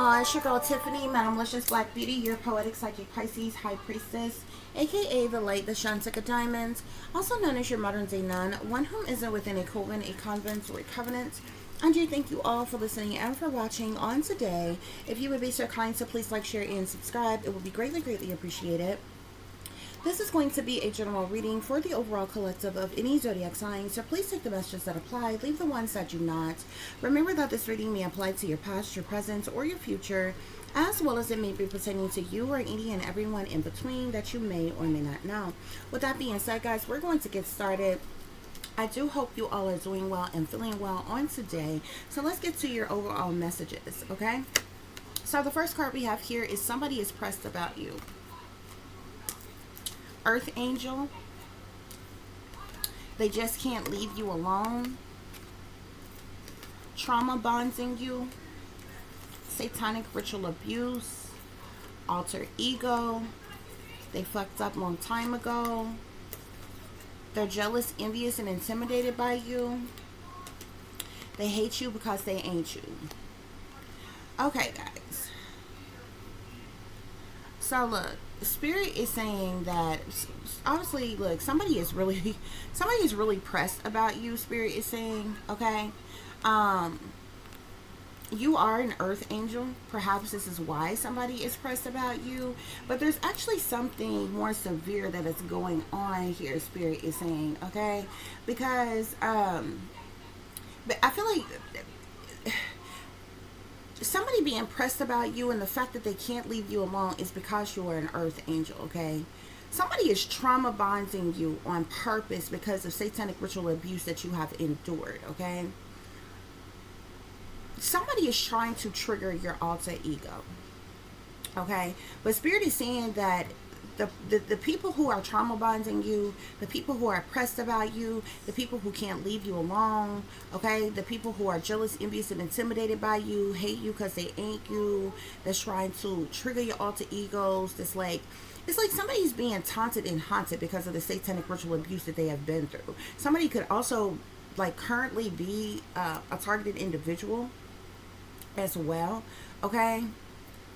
y'all, it's your girl Tiffany, Madam Licious Black Beauty, your poetic psychic Pisces high priestess, aka the light, the Shantika Diamonds, also known as your modern day nun, one whom isn't within a coven, a convent, or a covenant. I do thank you all for listening and for watching on today. If you would be so kind to please like, share, and subscribe, it would be greatly, greatly appreciated. This is going to be a general reading for the overall collective of any zodiac sign, so please take the messages that apply, leave the ones that do not. Remember that this reading may apply to your past, your present, or your future, as well as it may be pertaining to you or any and everyone in between that you may or may not know. With that being said, guys, we're going to get started. I do hope you all are doing well and feeling well on today. So let's get to your overall messages, okay? So the first card we have here is somebody is pressed about you. Earth Angel, they just can't leave you alone. Trauma bonding you. Satanic ritual abuse. Alter ego, they fucked up a long time ago. They're jealous, envious, and intimidated by you. They hate you because they ain't you. Okay, guys. So look, Spirit is saying that obviously, look, somebody is really pressed about you. Spirit is saying, okay, you are an earth angel. Perhaps this is why somebody is pressed about you, but there's actually something more severe that is going on here. Spirit is saying, okay, because but I feel like somebody being pressed about you, and the fact that they can't leave you alone is because you are an earth angel, okay? Somebody is trauma bonding you on purpose because of satanic ritual abuse that you have endured, okay? Somebody is trying to trigger your alter ego, okay? But Spirit is saying that the people who are trauma bonding you, the people who are pressed about you, the people who can't leave you alone, okay, the people who are jealous, envious, and intimidated by you, hate you because they ain't you, that's trying to trigger your alter egos, it's like somebody's being taunted and haunted because of the satanic ritual abuse that they have been through. Somebody could also like currently be a targeted individual as well, okay?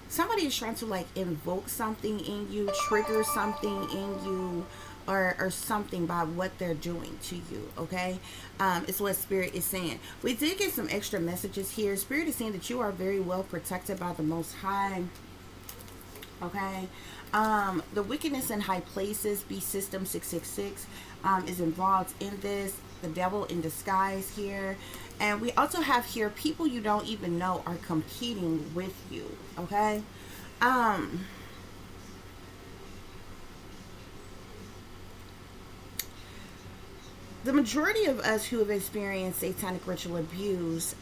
Somebody is trying to like invoke something in you, trigger something in you, or something by what they're doing to you, okay? It's what Spirit is saying. We did get some extra messages here. Spirit is saying that you are very well protected by the Most High, okay? The wickedness in high places, B System 666, is involved in this. The devil in disguise here. And we also have here people you don't even know are competing with you, okay? The majority of us who have experienced satanic ritual abuse,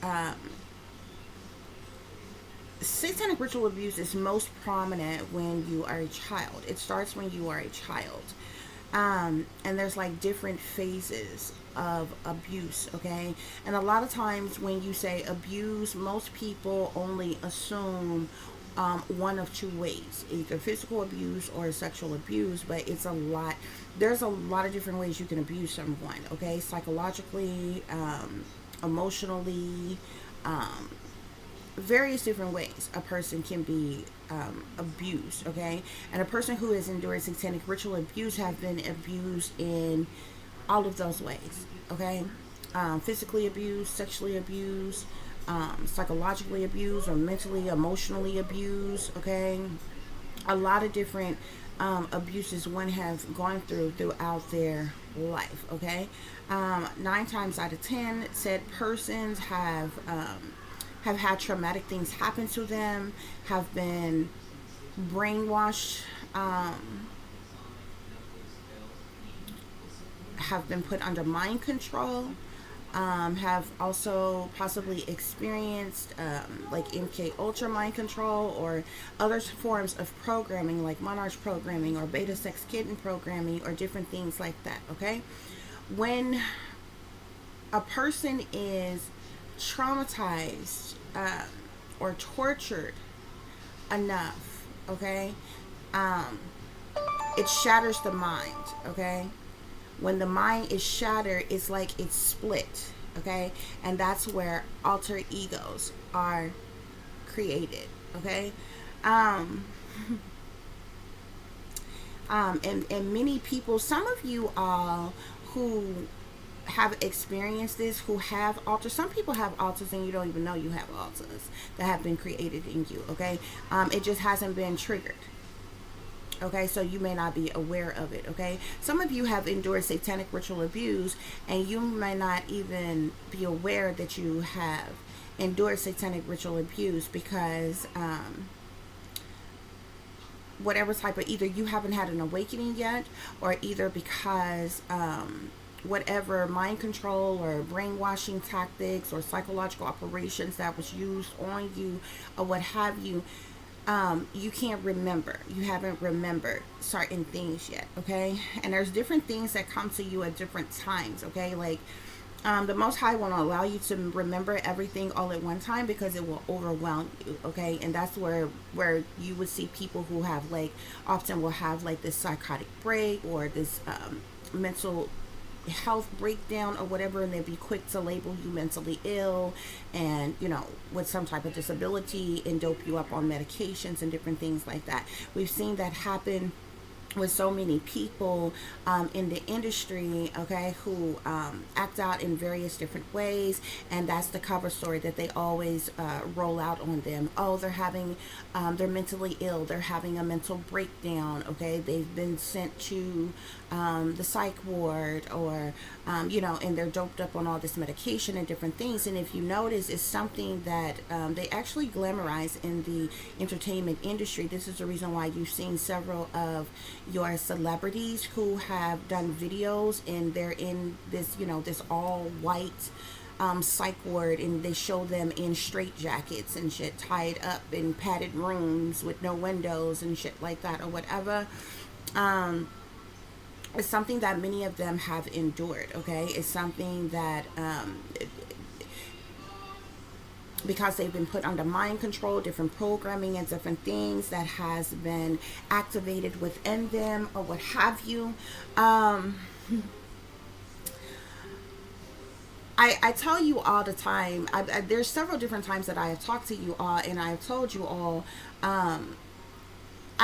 satanic ritual abuse is most prominent when you are a child. It starts when you are a child. And there's like different phases of abuse, okay? And a lot of times when you say abuse, most people only assume one of two ways, either physical abuse or sexual abuse, but it's a lot. There's a lot of different ways you can abuse someone, okay? Psychologically, emotionally, various different ways a person can be abused, okay? And a person who has endured satanic ritual abuse have been abused in all of those ways, okay? Physically abused, sexually abused, psychologically abused, or mentally, emotionally abused, okay? A lot of different abuses one have gone throughout their life, okay? 9 times out of 10, said persons have had traumatic things happen to them, have been brainwashed, have been put under mind control, have also possibly experienced like MK Ultra mind control or other forms of programming like Monarch programming or Beta Sex Kitten programming or different things like that, okay? When a person is traumatized or tortured enough, okay, it shatters the mind, okay? When the mind is shattered, it's like it's split, okay? And that's where alter egos are created. Okay. um and many people, some of you all who have experienced this, who have altars, some people have altars and you don't even know you have altars that have been created in you. Okay. It just hasn't been triggered. Okay, so you may not be aware of it. Okay, some of you have endured satanic ritual abuse and you may not even be aware that you have endured satanic ritual abuse because whatever type of, either you haven't had an awakening yet, or either because whatever mind control or brainwashing tactics or psychological operations that was used on you or what have you, you can't remember. You haven't remembered certain things yet. Okay, and there's different things that come to you at different times. Okay, like the Most High won't allow you to remember everything all at one time because it will overwhelm you. Okay, and that's where you would see people who have like, often will have like this psychotic break or this mental health breakdown or whatever, and they'd be quick to label you mentally ill and, you know, with some type of disability, and dope you up on medications and different things like that. We've seen that happen with so many people in the industry, okay, who act out in various different ways, and that's the cover story that they always roll out on them. Oh, they're having, they're mentally ill, they're having a mental breakdown, okay, they've been sent to the psych ward, or you know, and they're doped up on all this medication and different things. And if you notice, it's something that they actually glamorize in the entertainment industry. This is the reason why you've seen several of your celebrities who have done videos and they're in this, you know, this all white psych ward, and they show them in straight jackets and shit, tied up in padded rooms with no windows and shit like that, or whatever. It's something that many of them have endured. Okay, it's something that because they've been put under mind control, different programming and different things that has been activated within them, or what have you. I tell you all the time, there's several different times that I have talked to you all, and I have told you all, I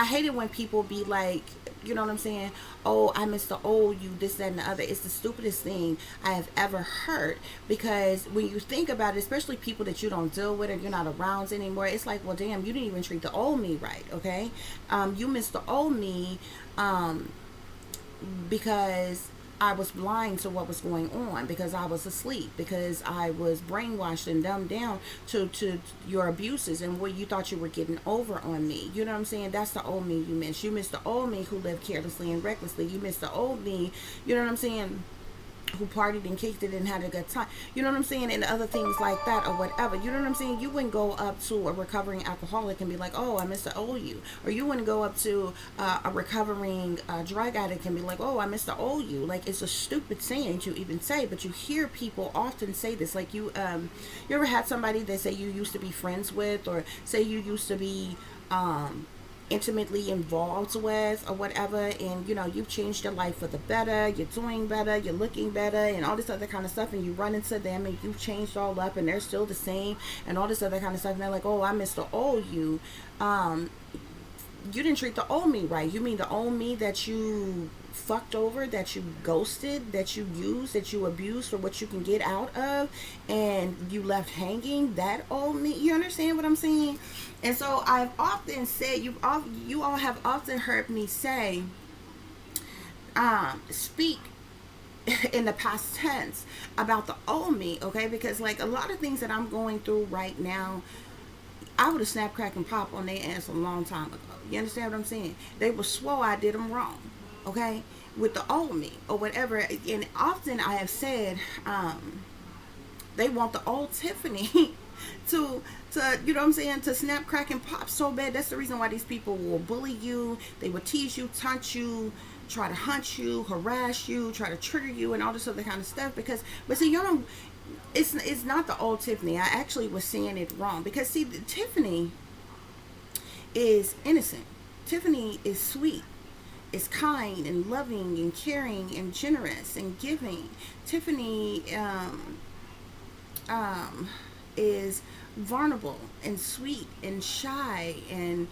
hate it when people be like, you know what I'm saying? Oh, I miss the old you, this, that, and the other. It's the stupidest thing I have ever heard. Because when you think about it, especially people that you don't deal with or you're not around anymore, it's like, well, damn, you didn't even treat the old me right, okay? You miss the old me because I was blind to what was going on, because I was asleep, because I was brainwashed and dumbed down to your abuses and what you thought you were getting over on me. You know what I'm saying? That's the old me you miss. You miss the old me who lived carelessly and recklessly. You miss the old me, you know what I'm saying, who partied and kicked it and had a good time. You know what I'm saying? And other things like that, or whatever. You know what I'm saying? You wouldn't go up to a recovering alcoholic and be like, oh, I miss the old you. Or you wouldn't go up to a recovering drug addict and be like, oh, I miss the old you. Like, it's a stupid saying to even say, but you hear people often say this. Like, you ever had somebody that say you used to be friends with, or say you used to be intimately involved with, or whatever, and you know, you've changed your life for the better, you're doing better, you're looking better, and all this other kind of stuff, and you run into them and you've changed all up and they're still the same and all this other kind of stuff, and they're like, oh, I miss the old you. You didn't treat the old me right. You mean the old me that you fucked over, that you ghosted, that you used, that you abused for what you can get out of, and you left hanging? That old me? You understand what I'm saying? And so I've often said, you all have often heard me say, speak in the past tense about the old me, okay? Because like a lot of things that I'm going through right now, I would have snapped, crack, and pop on their ass a long time ago. You understand what I'm saying? They were swore I did them wrong, okay, with the old me or whatever. And often I have said, they want the old Tiffany to you know what I'm saying, to snap, crack, and pop so bad. That's the reason why these people will bully you. They will tease you, taunt you, try to hunt you, harass you, try to trigger you, and all this other kind of stuff. Because, but see, you don't. It's not the old Tiffany. I actually was saying it wrong, because see, Tiffany is innocent. Tiffany is sweet, is kind and loving and caring and generous and giving. Tiffany is vulnerable and sweet and shy and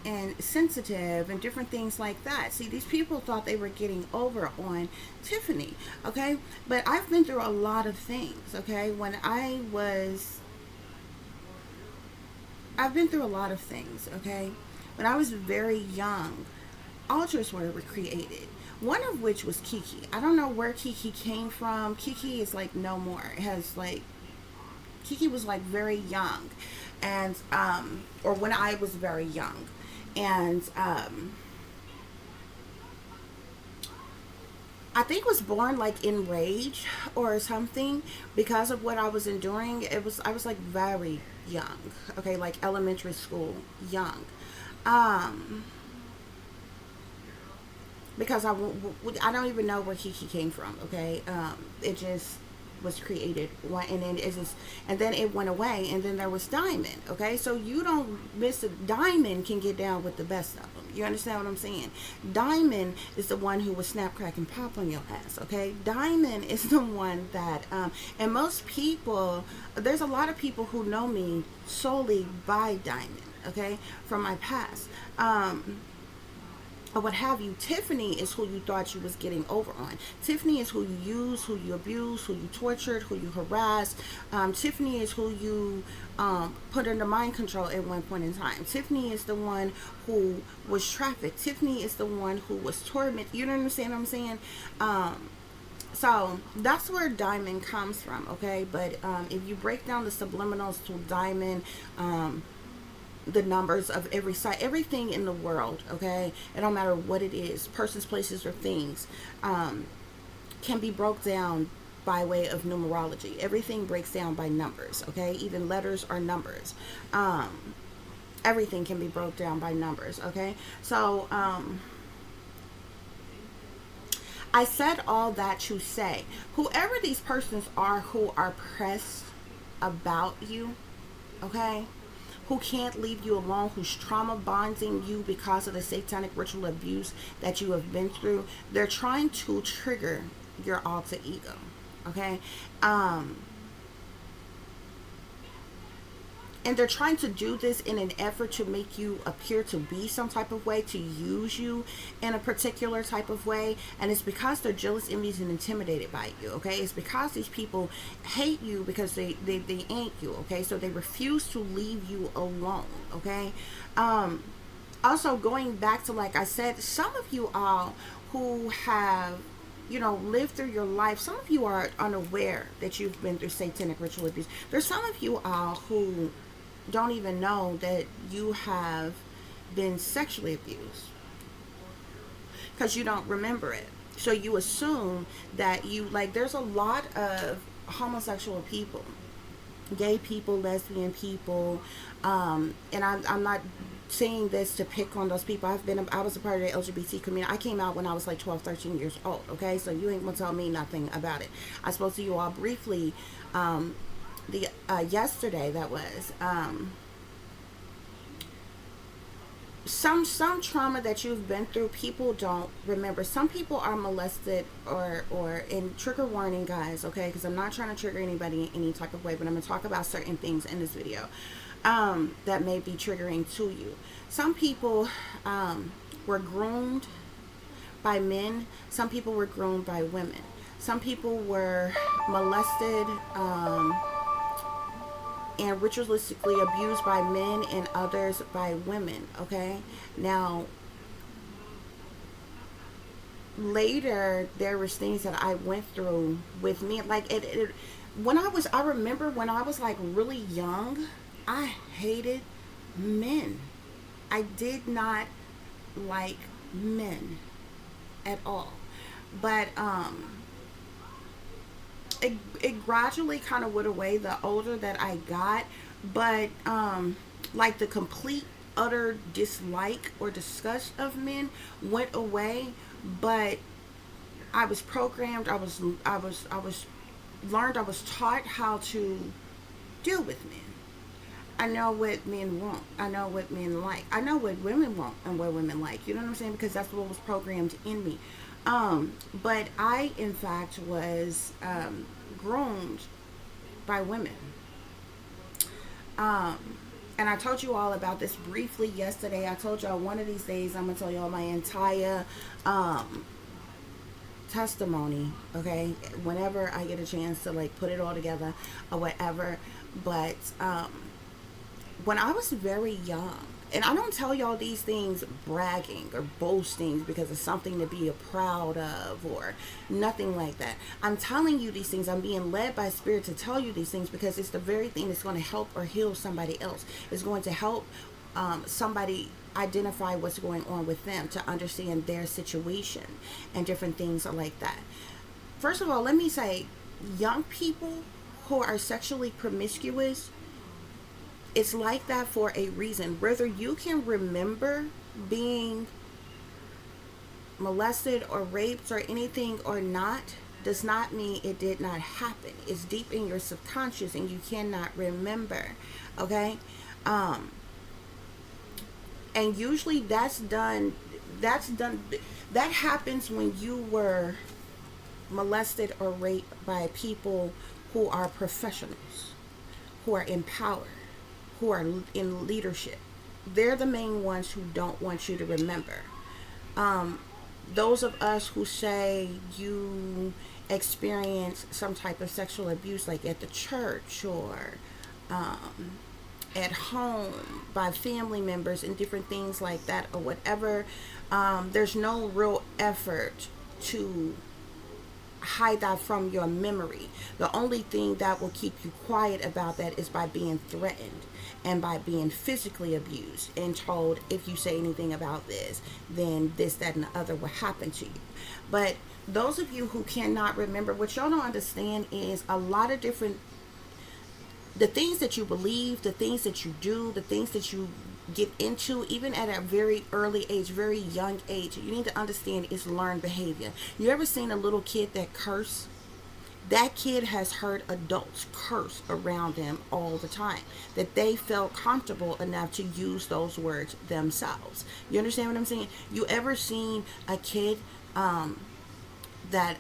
and sensitive and different things like that. See, these people thought they were getting over on Tiffany, okay? But I've been through a lot of things, okay? I've been through a lot of things, okay? When I was very young, altars were created. One of which was Kiki. I don't know where Kiki came from. Kiki is like no more. It has like Kiki was like very young, and or when I was very young, and I think was born like in rage or something because of what I was enduring. I was like very young, okay, like elementary school young, um, because I don't even know where Kiki came from. Okay, it just was created one, and then it just and then it went away, and then there was Diamond. Okay, so you don't miss it. Diamond can get down with the best of them. You understand what I'm saying? Diamond is the one who will snap, crack, and pop on your ass. Okay, Diamond is the one that and most people, there's a lot of people who know me solely by Diamond. Okay, from my past. Or what have you. Tiffany is who you thought you was getting over on. Tiffany is who you use, who you abuse, who you tortured, who you harassed. Tiffany is who you put under mind control at one point in time. Tiffany is the one who was trafficked. Tiffany is the one who was tormented. You know what I'm saying? So that's where Diamond comes from, okay? But if you break down the subliminals to Diamond, the numbers of every site, everything in the world, okay, it don't matter what it is, persons, places, or things, can be broke down by way of numerology. Everything breaks down by numbers, okay? Even letters are numbers. Everything can be broke down by numbers, okay? So I said all that to say, whoever these persons are who are pressed about you, okay, who can't leave you alone, who's trauma bonding you because of the satanic ritual abuse that you have been through, they're trying to trigger your alter ego, okay? And they're trying to do this in an effort to make you appear to be some type of way, to use you in a particular type of way. And it's because they're jealous, envious, and intimidated by you, okay? It's because these people hate you because they ain't you, okay? So they refuse to leave you alone, okay? Also, going back to, like I said, some of you all who have, you know, lived through your life, some of you are unaware that you've been through satanic ritual abuse. There's some of you all who don't even know that you have been sexually abused because you don't remember it. So you assume that you, like, there's a lot of homosexual people, gay people, lesbian people, and I'm not saying this to pick on those people. I was a part of the LGBT community. I came out when I was like 12, 13 years old, okay? So you ain't gonna tell me nothing about it. I spoke to you all briefly the yesterday. That was some trauma that you've been through. People don't remember. Some people are molested or in trigger warning, guys, okay, because I'm not trying to trigger anybody in any type of way, but I'm going to talk about certain things in this video that may be triggering to you. Some people were groomed by men. Some people were groomed by women. Some people were molested and ritualistically abused by men, and others by women, okay? Now, later, there was things that I went through with me, like, I remember when I was, like, really young, I hated men. I did not like men at all. But, it gradually kind of went away the older that I got, but like the complete utter dislike or disgust of men went away. But I was programmed, I was learned, I was taught how to deal with men. I know what men want, I know what men like, I know what women want and what women like, you know what I'm saying, because that's what was programmed in me. But I, in fact, was groomed by women. Um, and I told you all about this briefly yesterday. I told y'all one of these days I'm gonna tell y'all my entire um, testimony. Okay, whenever I get a chance to like put it all together or whatever. But when I was very young, and I don't tell y'all these things bragging or boasting because it's something to be proud of or nothing like that. I'm telling you these things. I'm being led by Spirit to tell you these things because it's the very thing that's going to help or heal somebody else. It's going to help somebody identify what's going on with them, to understand their situation and different things like that. First of all, let me say, young people who are sexually promiscuous, it's like that for a reason. Whether you can remember being molested or raped or anything or not, does not mean it did not happen. It's deep in your subconscious and you cannot remember. Okay? And usually that happens when you were molested or raped by people who are professionals, who are in power, who are in leadership. They're the main ones who don't want you to remember. Those of us who say you experience some type of sexual abuse, like at the church or at home by family members and different things like that or whatever, there's no real effort to hide that from your memory. The only thing that will keep you quiet about that is by being threatened and by being physically abused and told, if you say anything about this, then this, that, and the other will happen to you. But those of you who cannot remember, what y'all don't understand is a lot of different, the things that you believe, the things that you do, the things that you get into, even at a very early age, very young age, you need to understand is learned behavior. You ever seen a little kid that curse? That kid has heard adults curse around them all the time, that they felt comfortable enough to use those words themselves. You understand what I'm saying? You ever seen a kid that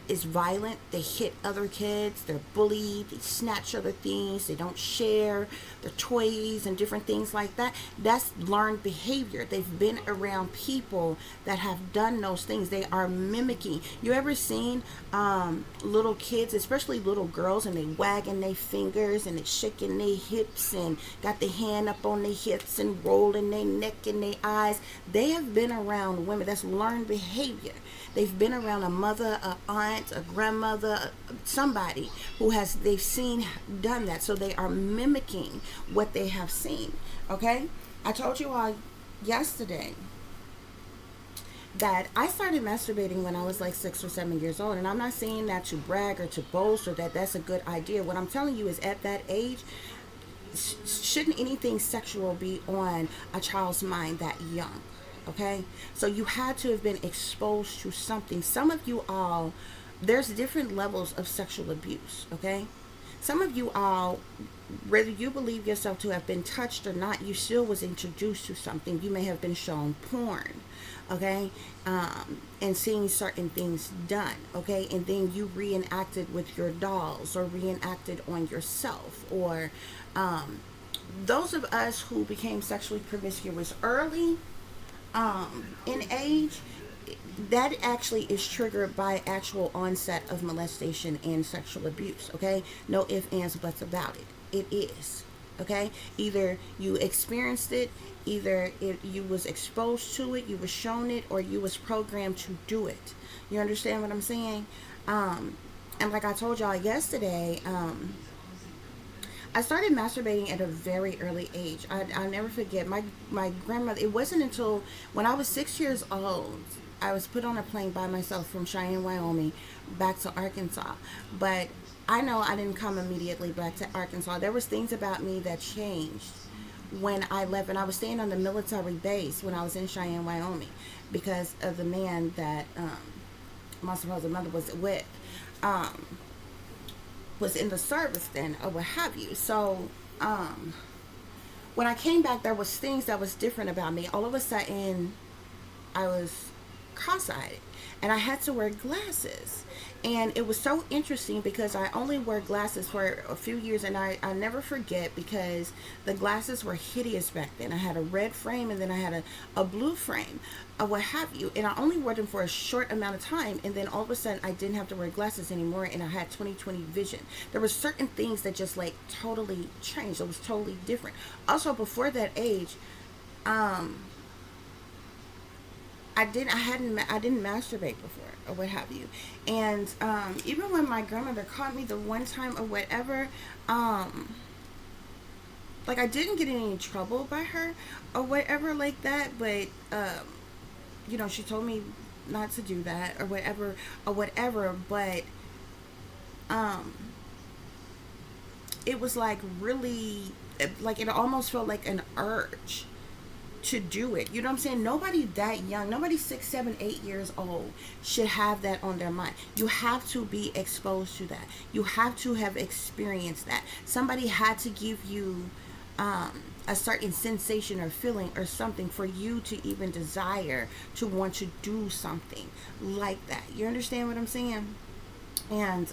is violent? They hit other kids, they're bullied, they snatch other things, they don't share the toys and different things like that. That's learned behavior. They've been around people that have done those things. They are mimicking. You ever seen little kids, especially little girls, and they wagging their fingers and they shaking their hips and got their hand up on their hips and rolling their neck and their eyes? They have been around women. That's learned behavior. They've been around a mother, a aunt, a grandmother, somebody who has, they've seen done that. So they are mimicking what they have seen. Okay? I told you all yesterday that I started masturbating when I was like 6 or 7 years old. And I'm not saying that to brag or to boast or that that's a good idea. What I'm telling you is at that age, shouldn't anything sexual be on a child's mind that young? Okay, so you had to have been exposed to something. Some of you all, there's different levels of sexual abuse. Okay, some of you all, whether you believe yourself to have been touched or not, you still was introduced to something. You may have been shown porn, okay, and seeing certain things done, okay, and then you reenacted with your dolls or reenacted on yourself, or those of us who became sexually promiscuous early in age, that actually is triggered by actual onset of molestation and sexual abuse. Okay, no ifs, ands, buts about it. It is. Okay, either you experienced it, either you was exposed to it, you was shown it, or you was programmed to do it. You understand what I'm saying? And like I told y'all yesterday, I started masturbating at a very early age. I'll never forget my grandmother. It wasn't until when I was 6 years old, I was put on a plane by myself from Cheyenne, Wyoming, back to Arkansas. But I know I didn't come immediately back to Arkansas. There was things about me that changed when I left, and I was staying on the military base when I was in Cheyenne, Wyoming, because of the man that my supposed mother was with. Was in the service then, or what have you. So when I came back, there was things that was different about me. All of a sudden, I was cross-eyed, and I had to wear glasses. And it was so interesting because I only wore glasses for a few years, and I never forget because the glasses were hideous back then. I had a red frame, and then I had a blue frame, or what have you, and I only wore them for a short amount of time, and then all of a sudden I didn't have to wear glasses anymore, and I had 20/20 vision. There were certain things that just like totally changed. It was totally different. Also, before that age, um, I didn't masturbate before or what have you, and even when my grandmother caught me the one time or whatever, um, like I didn't get in any trouble by her or whatever like that, but she told me not to do that or whatever, but um, it was like really, like it almost felt like an urge to do it. You know what I'm saying? Nobody that young, nobody 6, 7, 8 years old should have that on their mind. You have to be exposed to that. You have to have experienced that. Somebody had to give you a certain sensation or feeling or something for you to even desire to want to do something like that. You understand what I'm saying? And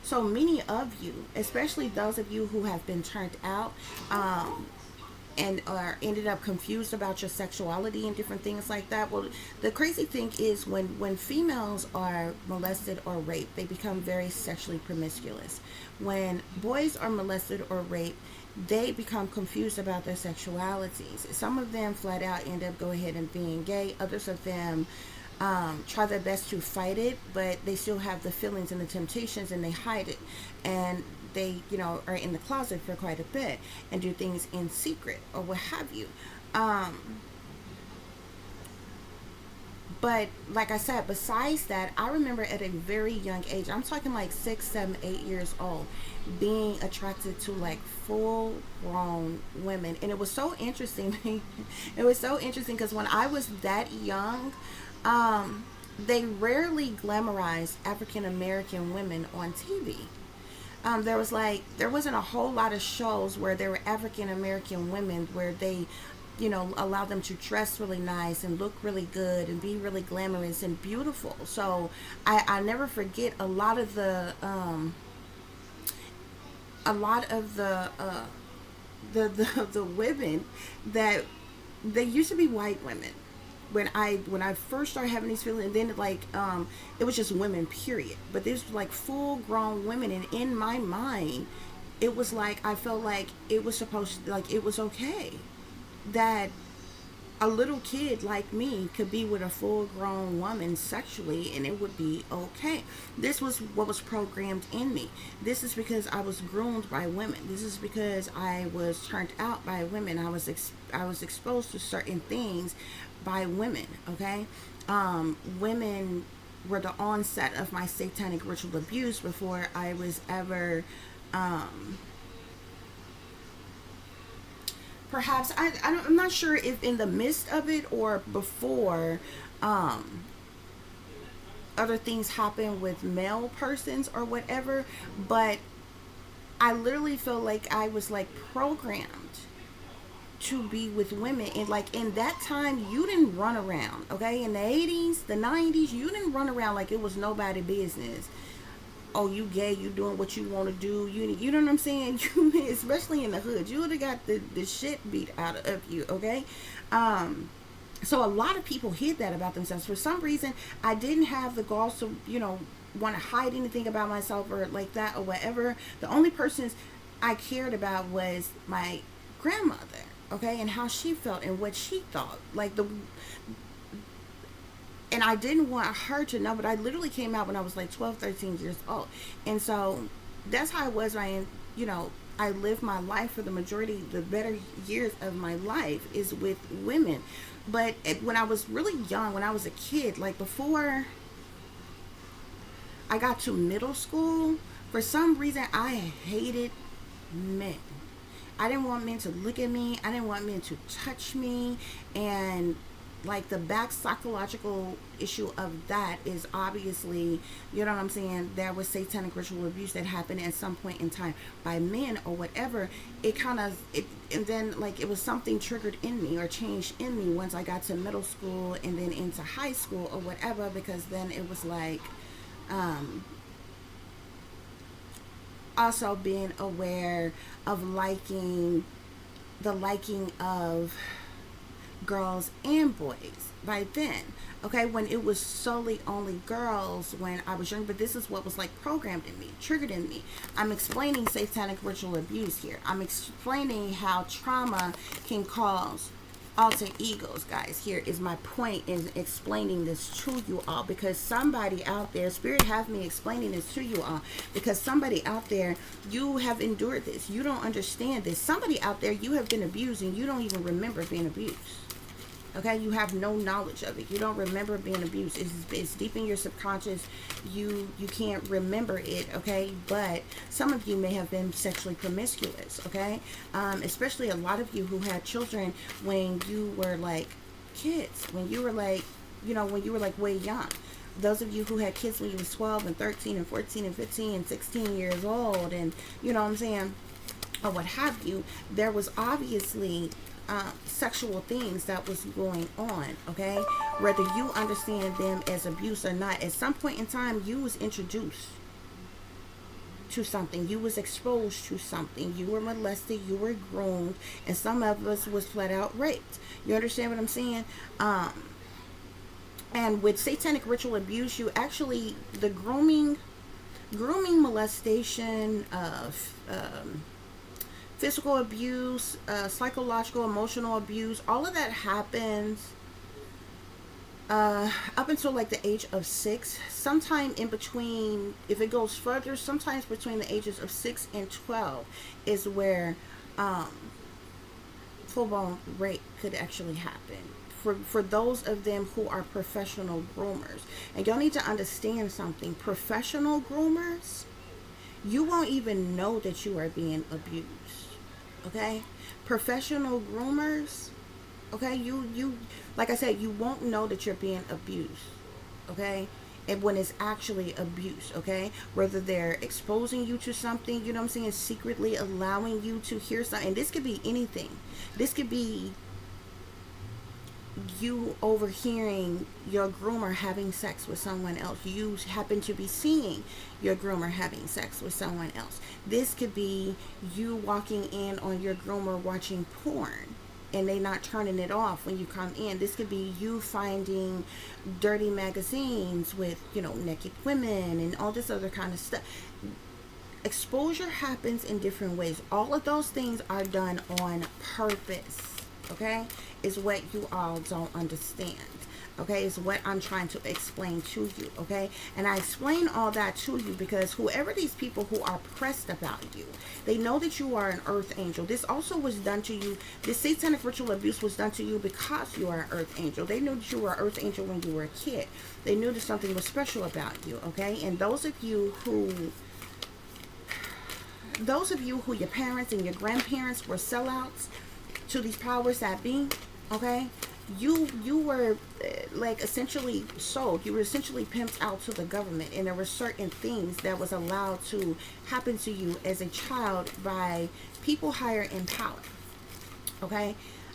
so many of you, especially those of you who have been turned out, and are ended up confused about your sexuality and different things like that. Well, the crazy thing is when females are molested or raped, they become very sexually promiscuous. When boys are molested or raped, they become confused about their sexualities. Some of them flat out end up go ahead and being gay. Others of them try their best to fight it, but they still have the feelings and the temptations, and they hide it. And they, are in the closet for quite a bit and do things in secret or what have you. But like I said, besides that, I remember at a very young age, I'm talking like 6, 7, 8 years old, being attracted to like full grown women. And it was so interesting. It was so interesting because when I was that young, they rarely glamorized African American women on TV. There wasn't a whole lot of shows where there were African American women where they, allow them to dress really nice and look really good and be really glamorous and beautiful. So I never forget a lot of the the women that they used to be white women when I first started having these feelings, and then it was just women, period. But there's like full grown women, and in my mind, it was like I felt like it was supposed to, like it was okay that a little kid like me could be with a full grown woman sexually, and it would be okay. This was what was programmed in me. This is because I was groomed by women. This is because I was turned out by women. I was exposed to certain things by women. Okay, women were the onset of my satanic ritual abuse before I was ever perhaps I'm not sure if in the midst of it or before other things happen with male persons or whatever, but I literally feel like I was like programmed to be with women. And like in that time, you didn't run around, okay? In the 80s, the 90s, you didn't run around like it was nobody business. Oh, you gay, you doing what you want to do, you know what I'm saying? You, especially in the hood, you would have got the shit beat out of you, okay? So a lot of people hid that about themselves. For some reason, I didn't have the gall to, want to hide anything about myself or like that or whatever. The only persons I cared about was my grandmother, okay, and how she felt and what she thought. And I didn't want her to know, but I literally came out when I was like 12, 13 years old. And so that's how I was when I lived my life for the majority, the better years of my life is with women. But when I was really young, when I was a kid, like before I got to middle school, for some reason I hated men. I didn't want men to look at me. I didn't want men to touch me. And like the back psychological issue of that is obviously, you know what I'm saying, there was satanic ritual abuse that happened at some point in time by men or whatever. It kind of it, and then like it was something triggered in me or changed in me once I got to middle school and then into high school or whatever, because then it was like also being aware of the liking of girls and boys by then. Okay, when it was solely only girls when I was young, but this is what was like programmed in me, triggered in me. I'm explaining satanic ritual abuse here. I'm explaining how trauma can cause alter egos, guys. Here is my point in explaining this to you all, because somebody out there, spirit have me explaining this to you all, because somebody out there, you have endured this, you don't understand this. Somebody out there, you have been abused and you don't even remember being abused. Okay, you have no knowledge of it. You don't remember being abused. It's deep in your subconscious. You can't remember it. Okay, but some of you may have been sexually promiscuous. Okay, especially a lot of you who had children when you were like kids, when you were like, you know, when you were like way young. Those of you who had kids when you was 12 and 13 and 14 and 15 and 16 years old, and you know what I'm saying, or what have you, there was obviously sexual things that was going on. Okay, whether you understand them as abuse or not, at some point in time you was introduced to something, you was exposed to something, you were molested, you were groomed, and some of us was flat out raped. You understand what I'm saying? And with satanic ritual abuse, you actually, the grooming, molestation, physical abuse, psychological, emotional abuse, all of that happens up until like the age of 6. Sometime in between, if it goes further, sometimes between the ages of 6 and 12 is where full-blown rape could actually happen. For those of them who are professional groomers. And y'all need to understand something. Professional groomers, you won't even know that you are being abused. Okay? Professional groomers, okay, you like I said, you won't know that you're being abused. Okay? And when it's actually abuse, okay? Whether they're exposing you to something, you know what I'm saying, secretly allowing you to hear something. And this could be anything. This could be you overhearing your groomer having sex with someone else. You happen to be seeing your groomer having sex with someone else. This could be you walking in on your groomer watching porn and they not turning it off when you come in. This could be you finding dirty magazines with, you know, naked women and all this other kind of stuff. Exposure happens in different ways. All of those things are done on purpose. Okay, is what you all don't understand. Okay, is what I'm trying to explain to you. Okay, and I explain all that to you because whoever these people who are pressed about you, they know that you are an earth angel. This also was done to you. This satanic ritual abuse was done to you because you are an earth angel. They knew that you were an earth angel when you were a kid. They knew that something was special about you. Okay, and those of you who your parents and your grandparents were sellouts to these powers that be, okay, you were like essentially sold. You were essentially pimped out to the government, and there were certain things that was allowed to happen to you as a child by people higher in power. Okay,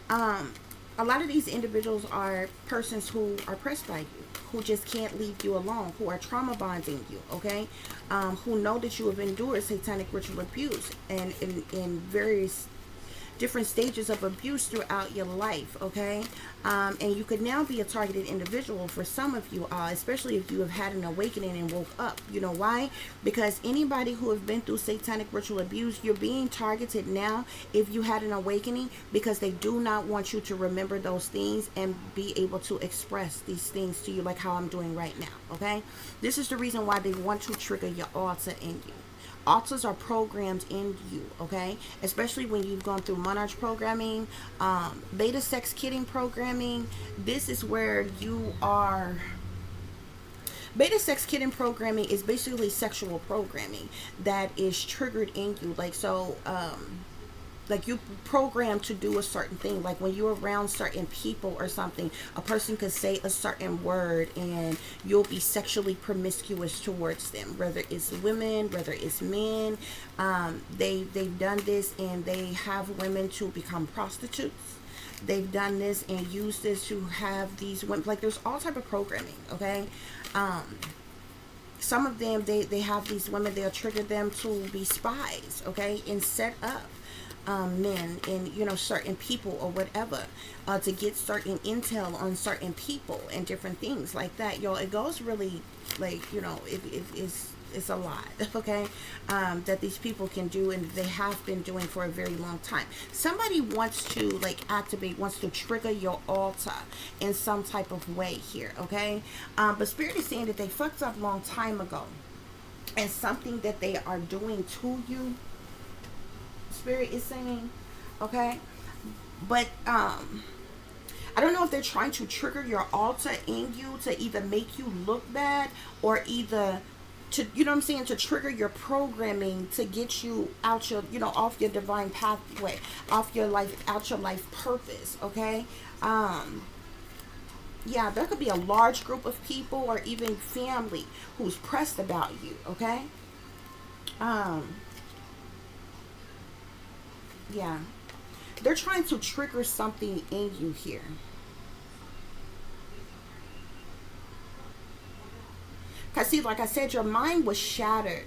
a lot of these individuals are persons who are pressed by you, who just can't leave you alone, who are trauma bonding you, okay, who know that you have endured satanic ritual abuse and in various different stages of abuse throughout your life, okay? And you could now be a targeted individual for some of you all, especially if you have had an awakening and woke up. You know why? Because anybody who have been through satanic ritual abuse, you're being targeted now if you had an awakening, because they do not want you to remember those things and be able to express these things to you like how I'm doing right now, okay? This is the reason why they want to trigger your altar in you. Altars are programmed in you, okay? Especially when you've gone through monarch programming, beta sex kidding programming. This is where you are. Beta sex kidding programming is basically sexual programming that is triggered in you. Like, so, like you programmed to do a certain thing. Like when you're around certain people or something, a person could say a certain word and you'll be sexually promiscuous towards them, whether it's women, whether it's men. They've done this, and they have women to become prostitutes. They've done this and used this to have these women, like there's all type of programming. Okay. Some of them, they have these women, they'll trigger them to be spies, okay, and set up men and, you know, certain people or whatever, to get certain intel on certain people and different things like that. Yo, it goes really, like, you know, it's a lot, okay, that these people can do, and they have been doing for a very long time. Somebody wants to, like, wants to trigger your altar in some type of way here, okay. But Spirit is saying that they fucked up a long time ago, and something that they are doing to you, Spirit is saying, okay. But I don't know if they're trying to trigger your altar in you to either make you look bad, or either to, you know what I'm saying, to trigger your programming to get you out your, you know, off your divine pathway, off your life, out your life purpose, okay. Yeah, there could be a large group of people or even family who's pressed about you, okay. Yeah, they're trying to trigger something in you here. Because, see, like I said, your mind was shattered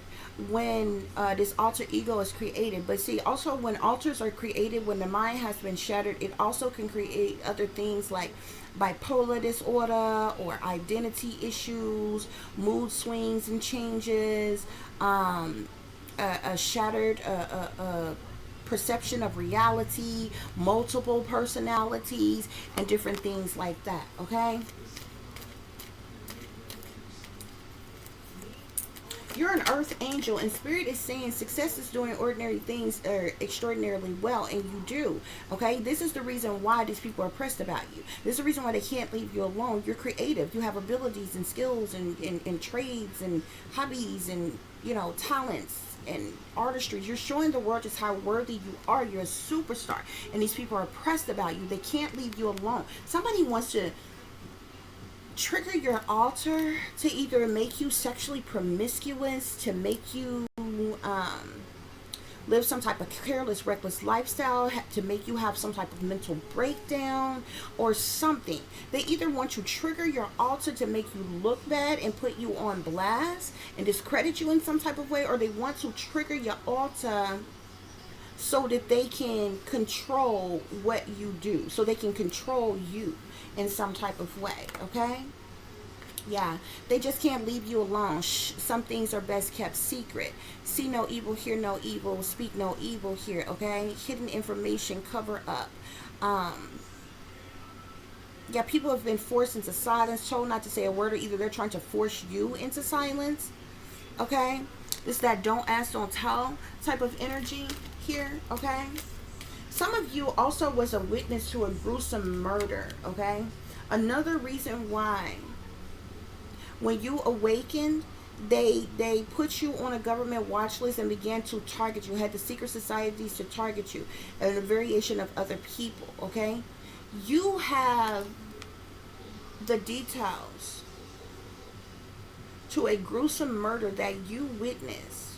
when this alter ego is created. But see, also when alters are created, when the mind has been shattered, it also can create other things like bipolar disorder or identity issues, mood swings and changes, a shattered perception of reality, multiple personalities, and different things like that, okay? You're an earth angel, and Spirit is saying success is doing ordinary things extraordinarily well, and you do, okay? This is the reason why these people are pressed about you. This is the reason why they can't leave you alone. You're creative. You have abilities and skills and trades and hobbies and, you know, talents and artistry. You're showing the world just how worthy you are. You're a superstar, and these people are pressed about you. They can't leave you alone. Somebody wants to trigger your altar to either make you sexually promiscuous, to make you live some type of careless, reckless lifestyle, to make you have some type of mental breakdown or something. They either want to trigger your altar to make you look bad and put you on blast and discredit you in some type of way, or they want to trigger your altar so that they can control what you do, so they can control you in some type of way, okay? Yeah, they just can't leave you alone. Some things are best kept secret. See no evil, hear no evil, speak no evil here, okay? Hidden information, cover up. Yeah, people have been forced into silence, told not to say a word, or either they're trying to force you into silence, okay? It's that don't ask, don't tell type of energy here, okay? Some of you also was a witness to a gruesome murder, okay? Another reason why when you awakened, they put you on a government watch list and began to target you, had the secret societies to target you, and a variation of other people, okay? You have the details to a gruesome murder that you witnessed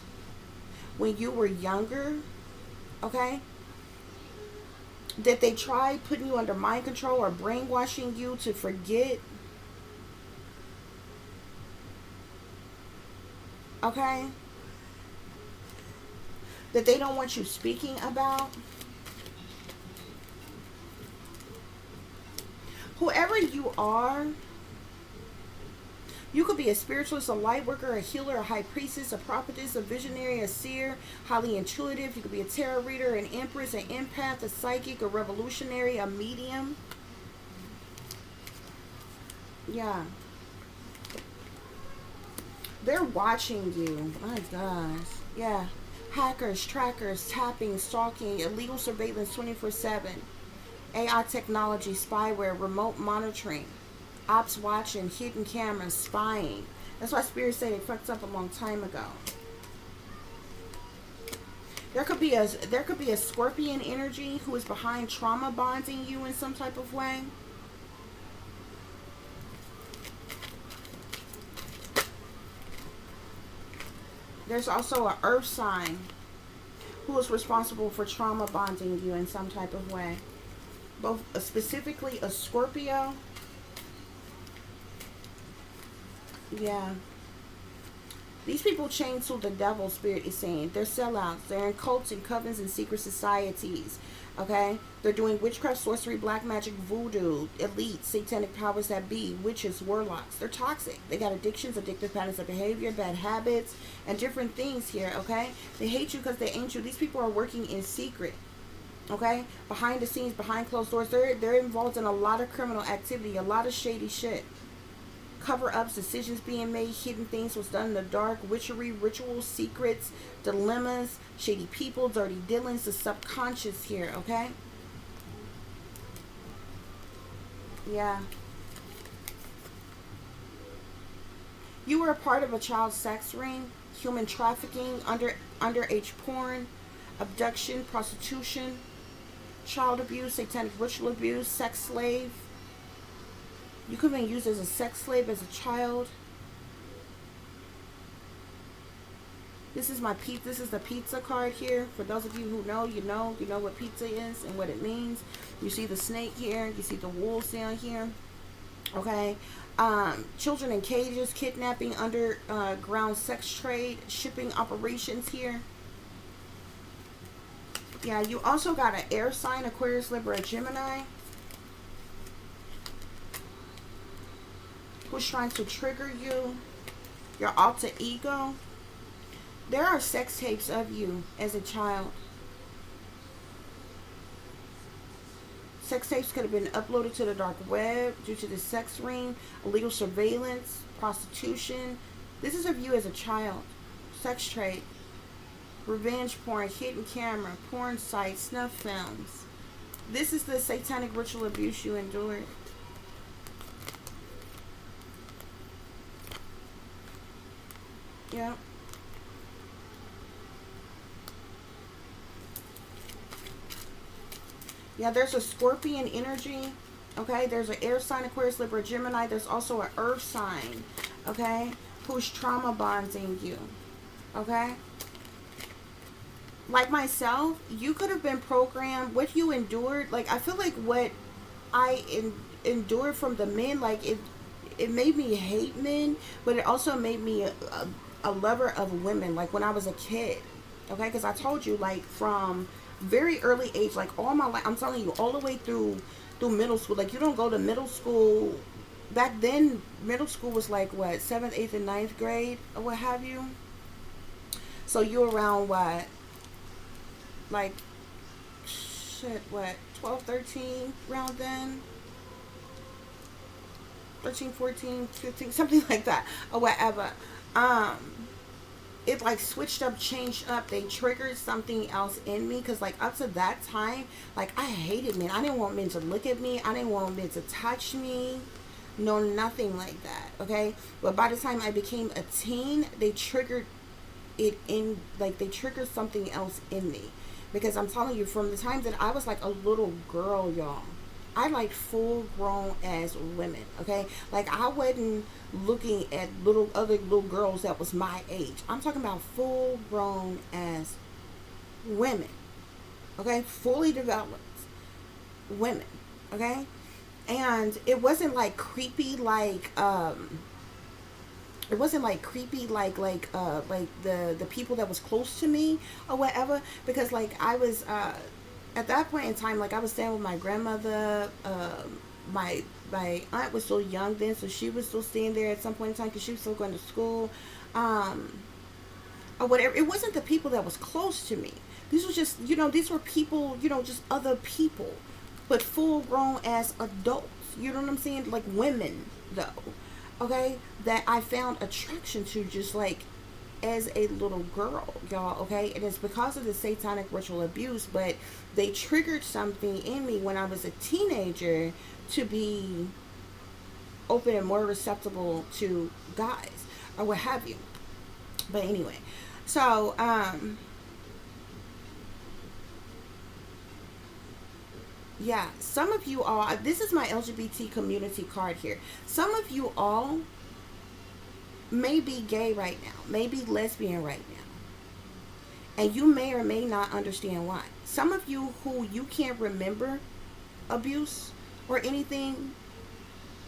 when you were younger, okay? That they tried putting you under mind control or brainwashing you to forget, okay? That they don't want you speaking about. Whoever you are, you could be a spiritualist, a light worker, a healer, a high priestess, a prophetess, a visionary, a seer, highly intuitive. You could be a tarot reader, an empress, an empath, a psychic, a revolutionary, a medium. Yeah. They're watching you. My gosh. Yeah. Hackers, trackers, tapping, stalking, illegal surveillance 24/7. AI technology, spyware, remote monitoring, ops watching, hidden cameras, spying. That's why Spirit said it fucked up a long time ago. There could be a Scorpion energy who is behind trauma bonding you in some type of way. There's also an earth sign who is responsible for trauma bonding you in some type of way. Both specifically a Scorpio. Yeah. These people chained to the devil, Spirit is saying. They're sellouts. They're in cults and covens and secret societies. Okay? They're doing witchcraft, sorcery, black magic, voodoo, elite, satanic powers that be, witches, warlocks. They're toxic. They got addictions, addictive patterns of behavior, bad habits, and different things here. Okay? They hate you because they ain't you. These people are working in secret. Okay? Behind the scenes, behind closed doors. They're involved in a lot of criminal activity, a lot of shady shit. Cover-ups, decisions being made, hidden things was done in the dark, witchery, rituals, secrets, dilemmas, shady people, dirty dealings, the subconscious here, okay? Yeah. You were a part of a child sex ring, human trafficking, underage porn, abduction, prostitution, child abuse, satanic ritual abuse, sex slave. You could have been used as a sex slave as a child. This is my pizza. This is the pizza card here. For those of you who know, you know what pizza is and what it means. You see the snake here. You see the wolves down here. Okay. Children in cages, kidnapping, underground sex trade, shipping operations here. Yeah, you also got an air sign, Aquarius, Libra, Gemini, who's trying to trigger you, your alter ego. There are sex tapes of you as a child. Sex tapes could have been uploaded to the dark web due to the sex ring, illegal surveillance, prostitution. This is of you as a child. Sex trade, revenge porn, hidden camera, porn sites, snuff films. This is the satanic ritual abuse you endured. Yeah. Yeah, there's a Scorpion energy. Okay, there's an air sign, Aquarius, Libra, Gemini. There's also an earth sign. Okay, who's trauma bonding you. Okay. Like myself, you could have been programmed. What you endured, like I feel like what I endured from the men, like it made me hate men, but it also made me a lover of women, like when I was a kid. Okay, because I told you, like from very early age, like all my life, I'm telling you, all the way through middle school. Like you don't go to middle school back then. Middle school was like what, 7th, 8th, and 9th grade or what have you. So you're around what, like shit, what, 12, 13, around then, 13, 14, 15, something like that or whatever. It like switched up, changed up. They triggered something else in me, because like up to that time, like I hated men. I didn't want men to look at me. I didn't want men to touch me. No, nothing like that. Okay, but by the time I became a teen, they triggered it in, like they triggered something else in me, because I'm telling you, from the time that I was like a little girl, y'all, I like full grown as women. Okay, like I wasn't looking at other little girls that was my age. I'm talking about full grown as women. Okay, fully developed women. Okay, and it wasn't like creepy, like it wasn't like creepy like the people that was close to me or whatever, because like I was at that point in time, like I was staying with my grandmother. My aunt was still young then, so she was still staying there at some point in time because she was still going to school, or whatever. It wasn't the people that was close to me. These was just, these were people, just other people, but full grown as adults. You know what I'm saying? Like women, though. Okay, that I found attraction to, just like as a little girl, y'all. Okay, and it's because of the satanic ritual abuse, but they triggered something in me when I was a teenager to be open and more receptible to guys or what have you. But anyway, so Yeah, some of you all, this is my LGBT community card here. Some of you all may be gay right now, may be lesbian right now, and you may or may not understand why. Some of you who you can't remember abuse or anything,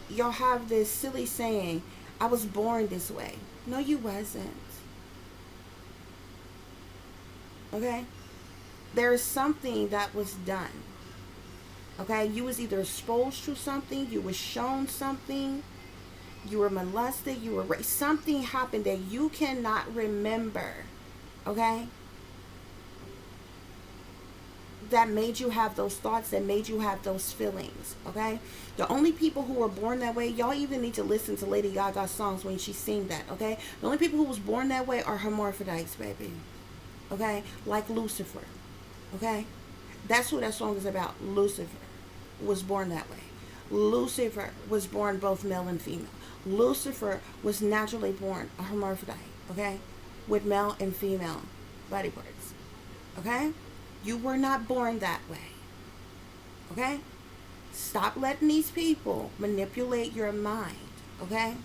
you'll have this silly saying, I was born this way. No, you wasn't. Okay? There is something that was done. Okay? You was either exposed to something, you was shown something, you were molested, you were raped. Something happened that you cannot remember. Okay? That made you have those thoughts, that made you have those feelings. Okay? The only people who were born that way, y'all even need to listen to Lady Gaga's songs when she sing that. Okay? The only people who was born that way are hermaphrodites, baby. Okay? Like Lucifer. Okay? That's what that song is about. Lucifer was born that way. Lucifer was born both male and female. Lucifer was naturally born a hermaphrodite, okay? With male and female body parts, okay? You were not born that way, okay? Stop letting these people manipulate your mind, okay?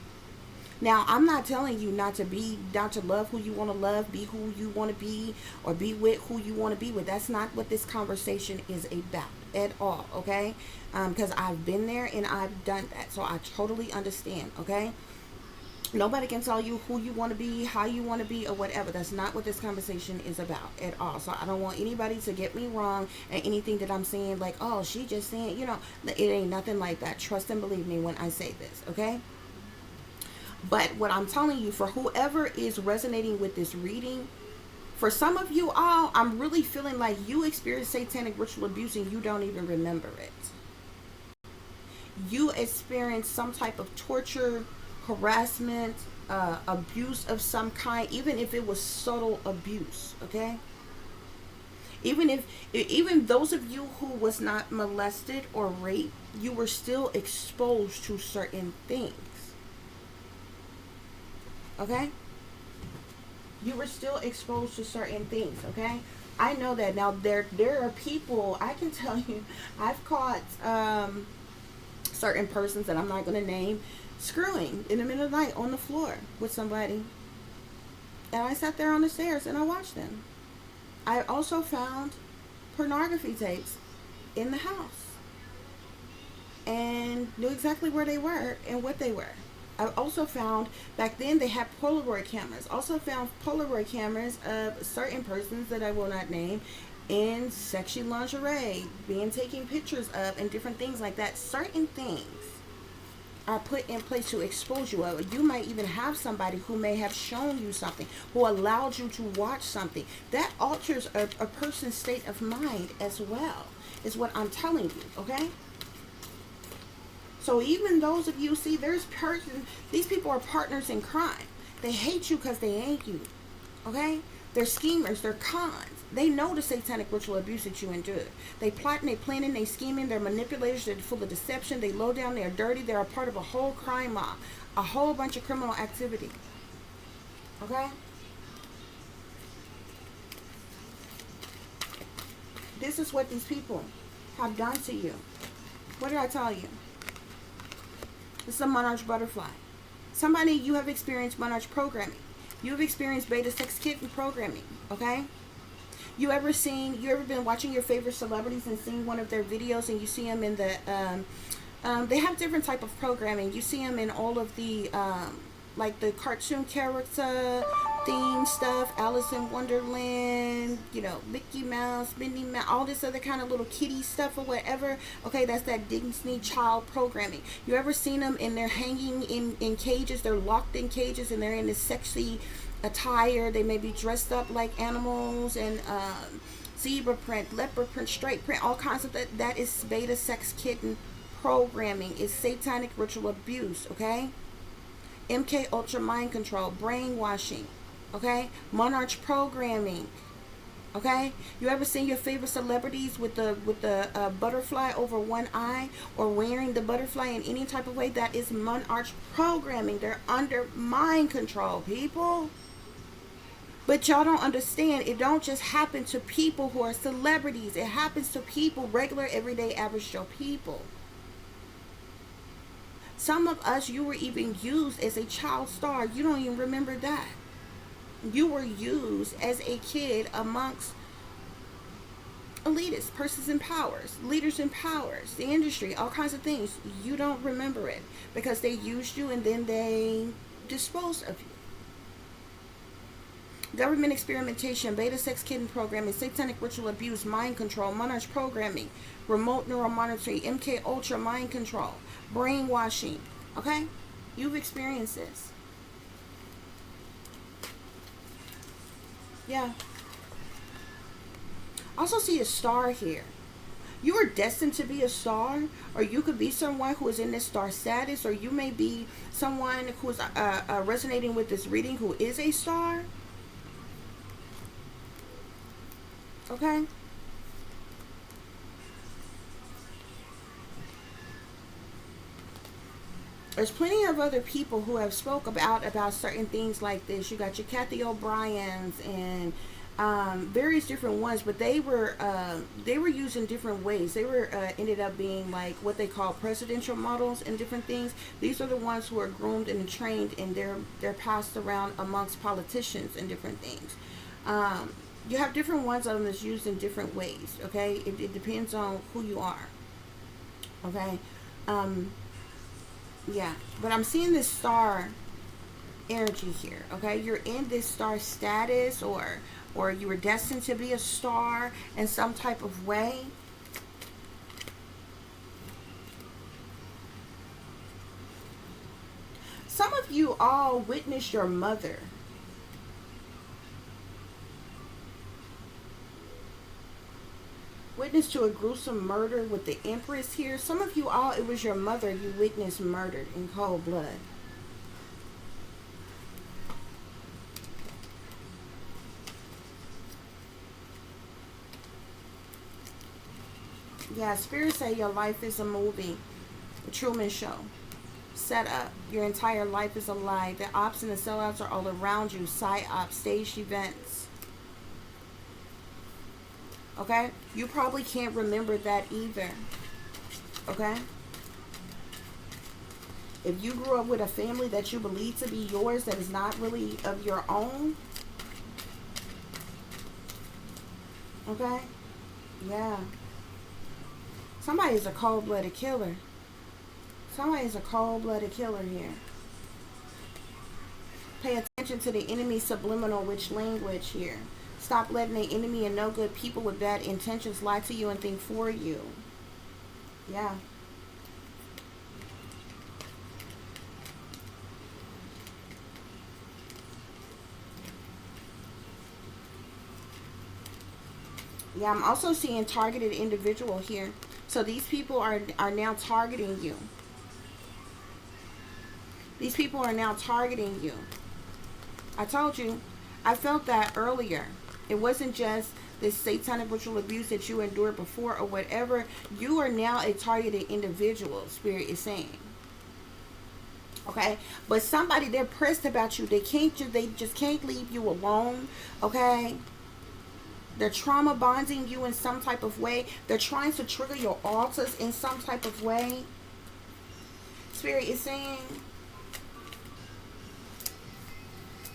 Now, I'm not telling you not to love who you want to love, be who you want to be, or be with who you want to be with. That's not what this conversation is about at all, okay? Because I've been there and I've done that, so I totally understand, okay? Nobody can tell you who you want to be, how you want to be, or whatever. That's not what this conversation is about at all. So I don't want anybody to get me wrong and anything that I'm saying like, oh, she just saying, it ain't nothing like that. Trust and believe me when I say this, okay? But what I'm telling you, for whoever is resonating with this reading, for some of you all, I'm really feeling like you experienced satanic ritual abuse and you don't even remember it. You experienced some type of torture, harassment, abuse of some kind, even if it was subtle abuse, okay? Even those of you who was not molested or raped, you were still exposed to certain things. Okay? You were still exposed to certain things, okay? I know that. Now, there are people, I can tell you, I've caught certain persons that I'm not going to name screwing in the middle of the night on the floor with somebody. And I sat there on the stairs and I watched them. I also found pornography tapes in the house and knew exactly where they were and what they were. I also found, back then they had Polaroid cameras. Also found Polaroid cameras of certain persons that I will not name in sexy lingerie, being taken pictures of, and different things like that. Certain things are put in place to expose you. You might even have somebody who may have shown you something, who allowed you to watch something. That alters a person's state of mind as well, is what I'm telling you, okay? So even those of you, see, these people are partners in crime. They hate you because they ain't you, okay? They're schemers, they're cons. They know the satanic ritual abuse that you endured. They plotting, they planning, they scheming, they're manipulators, they're full of deception, they low down, they're dirty, they're a part of a whole crime mob, a whole bunch of criminal activity, okay? This is what these people have done to you. What did I tell you? It's a monarch butterfly. Somebody, you have experienced monarch programming. You have experienced beta sex kitten programming, okay? You ever been watching your favorite celebrities and seen one of their videos and you see them in the, they have different type of programming. You see them in all of the, like the cartoon character theme stuff, Alice in Wonderland, Mickey Mouse, Minnie Mouse, all this other kind of little kitty stuff or whatever. Okay, that's that Disney child programming. You ever seen them and they're hanging in cages, they're locked in cages and they're in this sexy attire. They may be dressed up like animals and zebra print, leopard print, straight print, all kinds of that. That is beta sex kitten programming. It's satanic ritual abuse, okay? MK Ultra mind control, brainwashing, okay? Monarch programming, okay? You ever seen your favorite celebrities with the butterfly over one eye, or wearing the butterfly in any type of way? That is monarch programming. They're under mind control, people. But y'all don't understand. It don't just happen to people who are celebrities. It happens to people, regular, everyday, average Joe people. Some of us, you were even used as a child star. You don't even remember that. You were used as a kid amongst elitists, persons in powers, leaders in powers, the industry, all kinds of things. You don't remember it because they used you and then they disposed of you. Government experimentation, beta sex kitten programming, satanic ritual abuse, mind control, monarch programming, remote neuromonitoring, MK Ultra mind control, brainwashing. Okay? You've experienced this. Yeah. Also see a star here. You are destined to be a star, or you could be someone who is in this star status, or you may be someone who is resonating with this reading who is a star. Okay? There's plenty of other people who have spoke about certain things like this. You got your Kathy O'Briens and various different ones, but they were used in different ways. They were ended up being like what they call presidential models and different things. These are the ones who are groomed and trained, and they're passed around amongst politicians and different things. You have different ones of them that's used in different ways. Okay, it depends on who you are. Okay, yeah, but I'm seeing this star energy here. Okay, you're in this star status, or you were destined to be a star in some type of way. Some of you all witnessed your mother. Witness to a gruesome murder with the Empress here. Some of you all, it was your mother you witnessed murdered in cold blood. Yeah, Spirit say your life is a movie, a Truman Show. Set up. Your entire life is a lie. The ops and the sellouts are all around you. Psyops, staged events. Okay? You probably can't remember that either. Okay? If you grew up with a family that you believe to be yours that is not really of your own. Okay? Yeah. Somebody is a cold-blooded killer. Somebody is a cold-blooded killer here. Pay attention to the enemy's subliminal rich language here. Stop letting the enemy and no good people with bad intentions lie to you and think for you. Yeah. Yeah, I'm also seeing targeted individual here. So these people are now targeting you. These people are now targeting you. I told you, I felt that earlier. It wasn't just this satanic ritual abuse that you endured before or whatever. You are now a targeted individual, Spirit is saying. Okay? But somebody, they're pressed about you. They just can't leave you alone. Okay? They're trauma bonding you in some type of way. They're trying to trigger your altars in some type of way. Spirit is saying.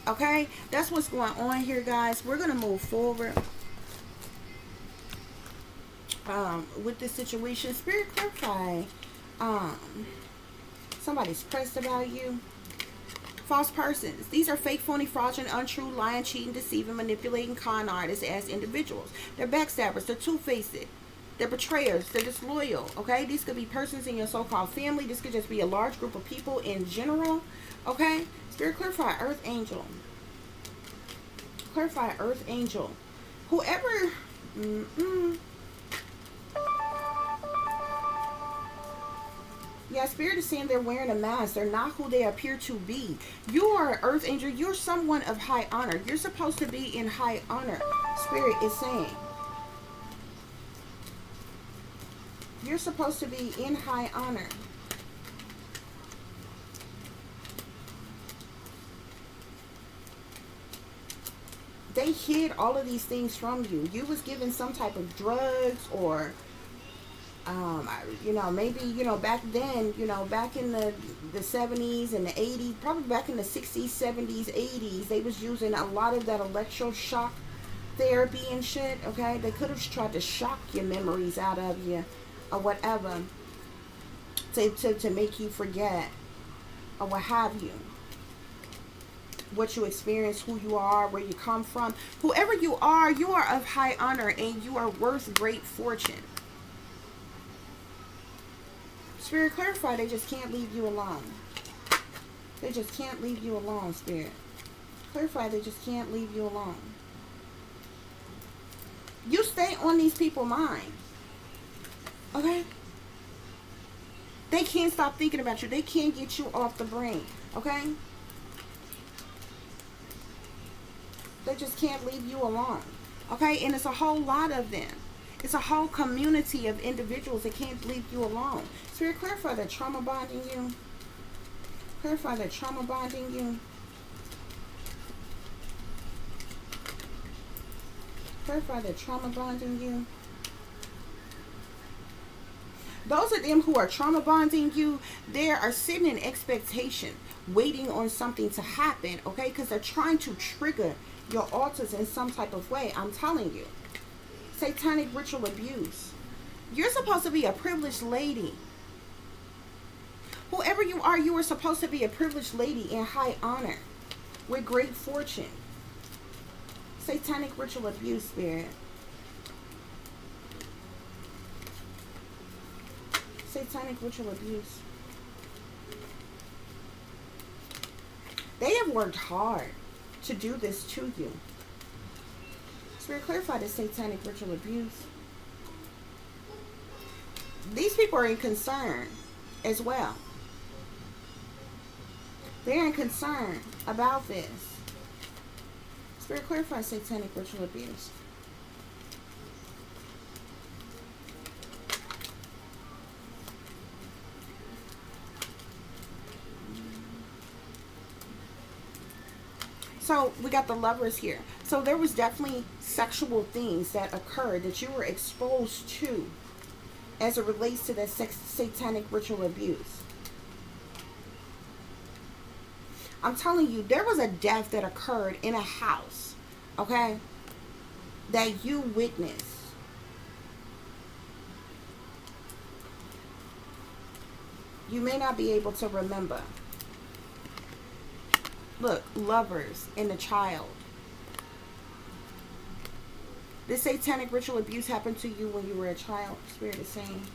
Okay, that's what's going on here, guys. We're going to move forward with this situation. Spirit, clarify. Somebody's pressed about you. False persons. These are fake, phony, fraudulent, untrue, lying, cheating, deceiving, manipulating, con artists as individuals. They're backstabbers. They're two-faced. They're betrayers. They're disloyal. Okay, these could be persons in your so-called family. This could just be a large group of people in general. Okay, Spirit, clarify. Earth angel. Clarify. Earth angel. Whoever. Yeah, Spirit is saying they're wearing a mask. They're not who they appear to be. You are an earth angel. You're someone of high honor. You're supposed to be in high honor. Spirit is saying. You're supposed to be in high honor. they hid all of these things from you. You was given some type of drugs, or you know, maybe, you know, back then, you know, back in the 70s and the 80s, probably back in the 60s, 70s, 80s, they was using a lot of that electroshock therapy and shit. Okay, they could have tried to shock your memories out of you or whatever, to make you forget, or what have you, what you experience, who you are, where you come from. Whoever you are of high honor, and you are worth great fortune. Spirit, clarify, they just can't leave you alone. They just can't leave you alone, Spirit. Clarify, they just can't leave you alone. You stay on these people's mind. Okay? They can't stop thinking about you. They can't get you off the brain. Okay? They just can't leave you alone. Okay? And it's a whole lot of them. It's a whole community of individuals that can't leave you alone. Spirit, clarify that trauma bonding you. Clarify that trauma bonding you. Clarify that trauma bonding you. Those of them who are trauma bonding you, they are sitting in expectation, waiting on something to happen, okay? Because they're trying to trigger your altars in some type of way. I'm telling you. Satanic ritual abuse. You're supposed to be a privileged lady. Whoever you are supposed to be a privileged lady in high honor, with great fortune. Satanic ritual abuse, Spirit. Satanic ritual abuse. They have worked hard to do this to you. Spirit, clarify the satanic ritual abuse. These people are in concern as well. They're in concern about this. Spirit, clarify satanic ritual abuse. So we got the Lovers here. So there was definitely sexual things that occurred that you were exposed to as it relates to that satanic ritual abuse. I'm telling you, there was a death that occurred in a house, okay, that you witnessed. You may not be able to remember. Look, Lovers and the Child. This satanic ritual abuse happened to you when you were a child. Spirit is saying.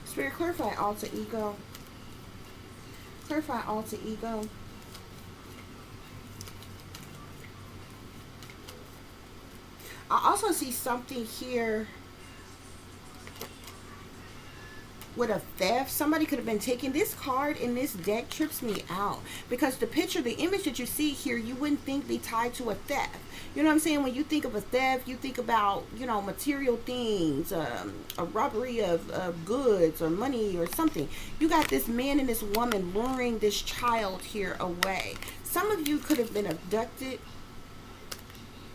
Spirit, clarify alter ego. Clarify alter ego. I also see something here with a theft. Somebody could have been taking this card, and this deck trips me out because the picture, the image that you see here, you wouldn't think be tied to a theft. You know what I'm saying? When you think of a theft, you think about, you know, material things, a robbery of goods or money or something. You got this man and this woman luring this child here away. Some of you could have been abducted.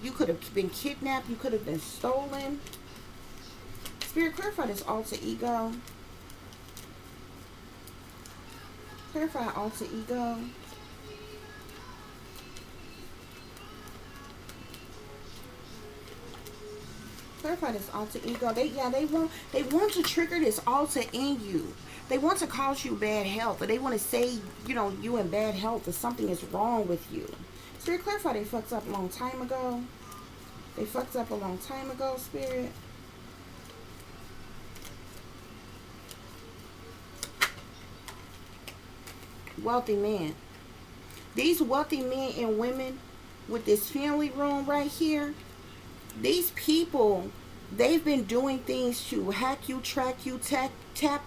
You could have been kidnapped. You could have been stolen. Spirit, clarify this alter ego. Clarify alter ego. Clarify this alter ego. They want to trigger this alter in you. They want to cause you bad health, or they want to say, you know, you in bad health, or something is wrong with you. Spirit, clarify they fucked up a long time ago. They fucked up a long time ago, Spirit. Wealthy man. These wealthy men and women with this family room right here, these people, they've been doing things to hack you, track you, tap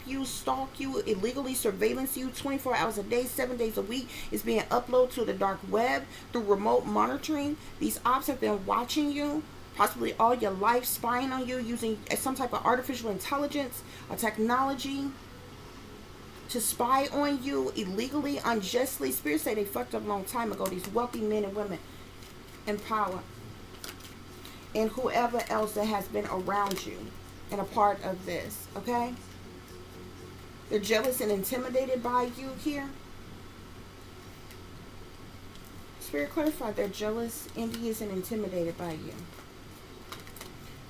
you, stalk you, illegally surveillance you 24 hours a day, 7 days a week. It's being uploaded to the dark web through remote monitoring. These ops have been watching you possibly all your life, spying on you, using some type of artificial intelligence or technology to spy on you illegally, unjustly. Spirits say they fucked up a long time ago. These wealthy men and women. and power. And whoever else that has been around you and a part of this, okay? They're jealous and intimidated by you here. Spirit, clarify. They're jealous, envious, and intimidated by you.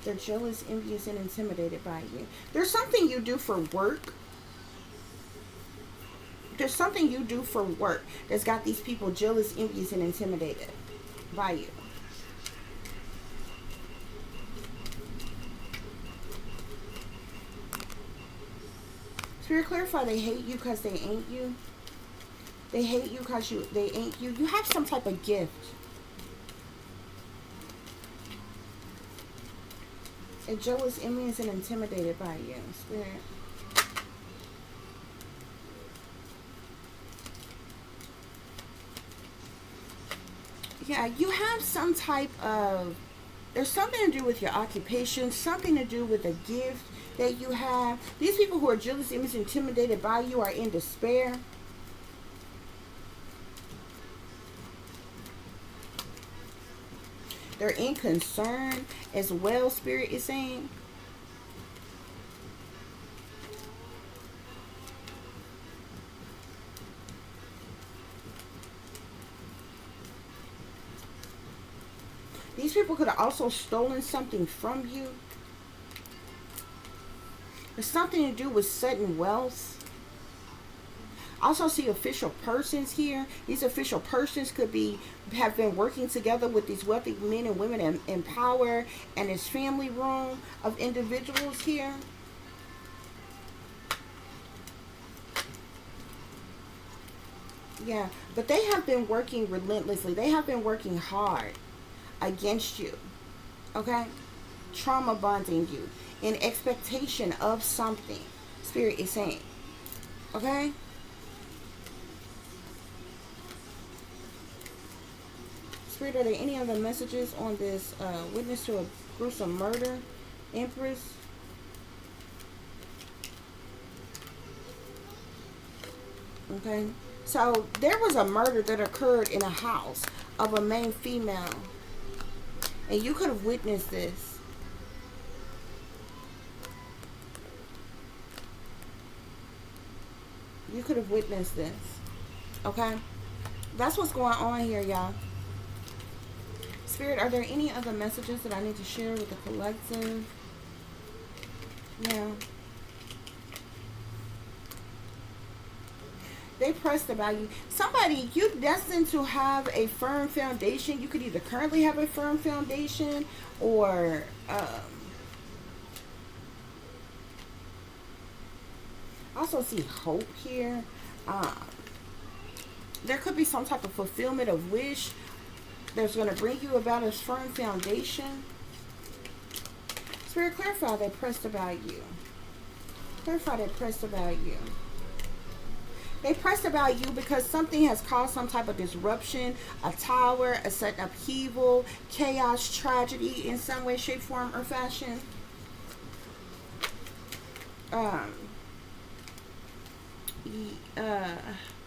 They're jealous, envious, and intimidated by you. There's something you do for work. There's something you do for work that's got these people jealous, envious, and intimidated by you. Spirit, clarify. They hate you because they ain't you. They hate you because they ain't you. You have some type of gift. They're jealous, envious, and intimidated by you. Spirit. Yeah, you have some type of, there's something to do with your occupation, something to do with a gift that you have. These people who are jealous, envious, intimidated by you are in despair. They're in concern as well, Spirit is saying. These people could have also stolen something from you. There's something to do with sudden wealth. I also see official persons here. These official persons could have been working together with these wealthy men and women in power and this family room of individuals here. Yeah, but they have been working relentlessly. They have been working hard against you. Okay? Trauma bonding you in expectation of something. Spirit is saying. Okay? Spirit, are there any other messages on this witness to a gruesome murder, Empress? Okay, so there was a murder that occurred in a house of a main female, and you could have witnessed this. You could have witnessed this. Okay, that's what's going on here, y'all. Spirit, are there any other messages that I need to share with the collective? Yeah. They pressed about you. Somebody, you destined to have a firm foundation. You could either currently have a firm foundation or also see hope here. There could be some type of fulfillment of wish that's going to bring you about a firm foundation. Spirit, clarify they pressed about you. Clarify they pressed about you. They pressed about you because something has caused some type of disruption, a tower, a sudden upheaval, chaos, tragedy in some way, shape, form, or fashion.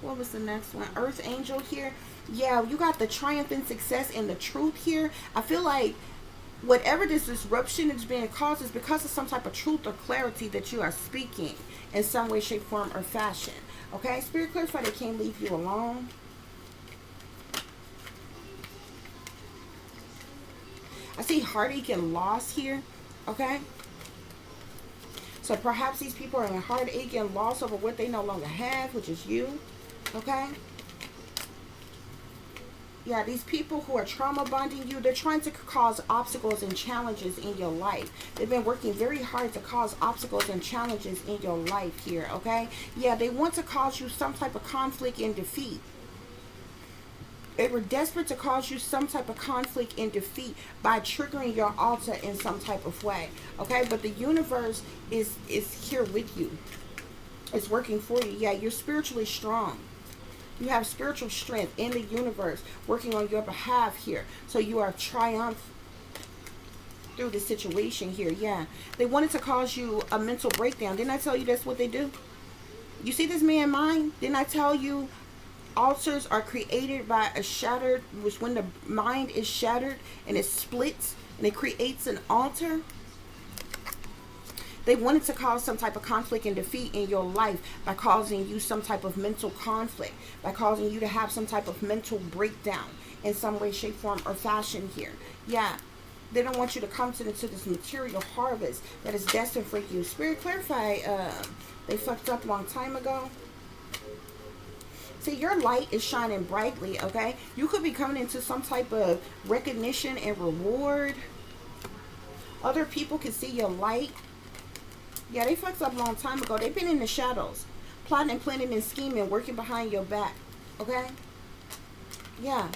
What was the next one? Earth Angel here. Yeah, you got the triumphant success and the truth here. I feel like whatever this disruption is being caused is because of some type of truth or clarity that you are speaking in some way, shape, form, or fashion. Okay, Spirit, clarify they can't leave you alone. I see heartache and loss here. Okay, so perhaps these people are in heartache and loss over what they no longer have, which is you. Okay. Yeah, these people who are trauma bonding you, they're trying to cause obstacles and challenges in your life. They've been working very hard to cause obstacles and challenges in your life here, okay? Yeah, they want to cause you some type of conflict and defeat. They were desperate to cause you some type of conflict and defeat by triggering your altar in some type of way, okay? But the universe is here with you. It's working for you. Yeah, you're spiritually strong. You have spiritual strength in the universe working on your behalf here. So you are triumph through the situation here. Yeah. They wanted to cause you a mental breakdown. Didn't I tell you that's what they do? You see this man mind? Didn't I tell you Altars are created by a shattered, which when the mind is shattered and it splits and it creates an altar. They wanted to cause some type of conflict and defeat in your life by causing you some type of mental conflict, by causing you to have some type of mental breakdown in some way, shape, form, or fashion here. Yeah. They don't want you to come to this material harvest that is destined for you. Spirit, clarify, they fucked up a long time ago. See, your light is shining brightly, okay? You could be coming into some type of recognition and reward. Other people can see your light. Yeah, they fucked up a long time ago. They've been in the shadows, plotting and planning and scheming, working behind your back, okay? Yeah.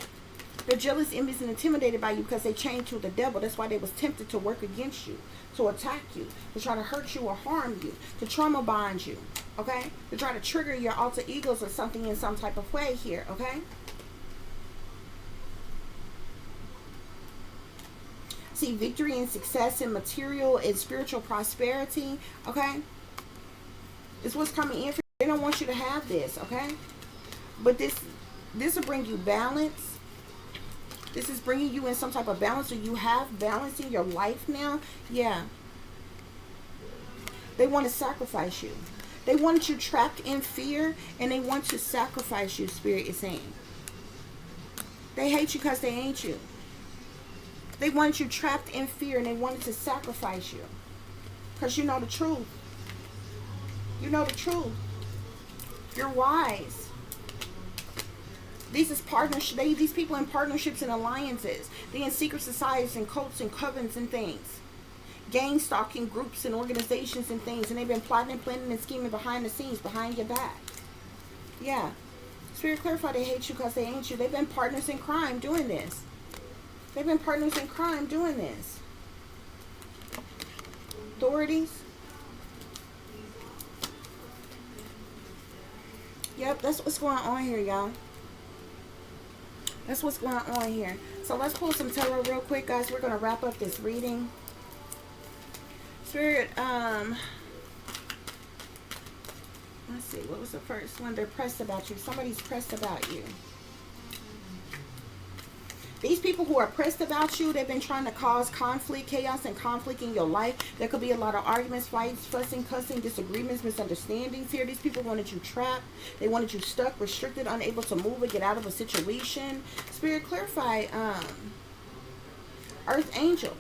They're jealous, envious, and intimidated by you because they chained to the devil. That's why they was tempted to work against you, to attack you, to try to hurt you or harm you, to trauma bond you, okay? To try to trigger your alter egos or something in some type of way here, okay? See, victory and success and material and spiritual prosperity, okay? Is what's coming in for you. They don't want you to have this, okay? But this will bring you balance. This is bringing you in some type of balance, or you have balance in your life now. Yeah. They want to sacrifice you. They want you trapped in fear, and they want to sacrifice you, Spirit is saying. They hate you because they ain't you. They want you trapped in fear, and they wanted to sacrifice you. Because you know the truth. You know the truth. You're wise. These is partnership. These people in partnerships and alliances. They in secret societies and cults and covens and things. Gang stalking groups and organizations and things. And they've been plotting and planning and scheming behind the scenes, behind your back. Yeah. Spirit, clarify, they hate you because they ain't you. They've been partners in crime doing this. They've been partners in crime doing this. Authorities. Yep, that's what's going on here, y'all. That's what's going on here. So let's pull some tarot real quick, guys. We're going to wrap up this reading. Spirit, let's see. What was the first one? They're pressed about you. Somebody's pressed about you. These people who are pressed about you, they've been trying to cause conflict, chaos, and conflict in your life. There could be a lot of arguments, fights, fussing, cussing, disagreements, misunderstandings here. These people wanted you trapped. They wanted you stuck, restricted, unable to move or get out of a situation. Spirit, clarify, Earth Angel.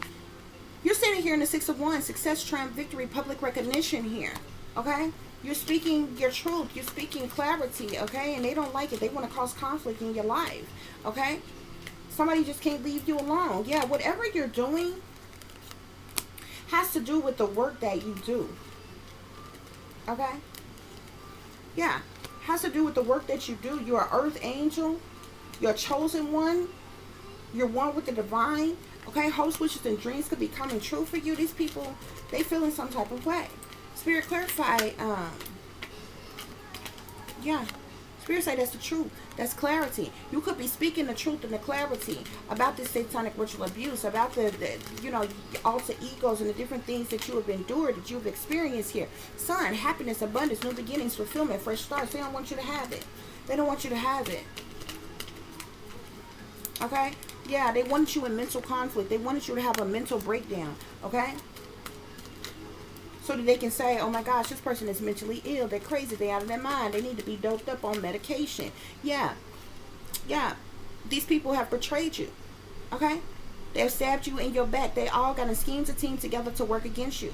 You're sitting here in the Six of Wands, success, triumph, victory, public recognition here, okay? You're speaking your truth. You're speaking clarity, okay? And they don't like it. They want to cause conflict in your life, okay? Somebody just can't leave you alone. Yeah, whatever you're doing has to do with the work that you do. Okay? Yeah. Has to do with the work that you do. You're an earth angel. You're a chosen one. You're one with the divine. Okay? Hopes, wishes, and dreams could be coming true for you. These people, they feel in some type of way. Spirit, clarify. Yeah. Spirit say that's the truth. That's clarity. You could be speaking the truth and the clarity about this satanic ritual abuse, about the you know, alter egos and the different things that you have endured, that you've experienced here. Sun, happiness, abundance, new beginnings, fulfillment, fresh starts. They don't want you to have it. They don't want you to have it. Okay? Yeah, they wanted you in mental conflict. They wanted you to have a mental breakdown. Okay? So that they can say, oh my gosh, this person is mentally ill. They're crazy. They're out of their mind. They need to be doped up on medication. Yeah. Yeah. These people have betrayed you. Okay? They've stabbed you in your back. They all got a scheme to team together to work against you.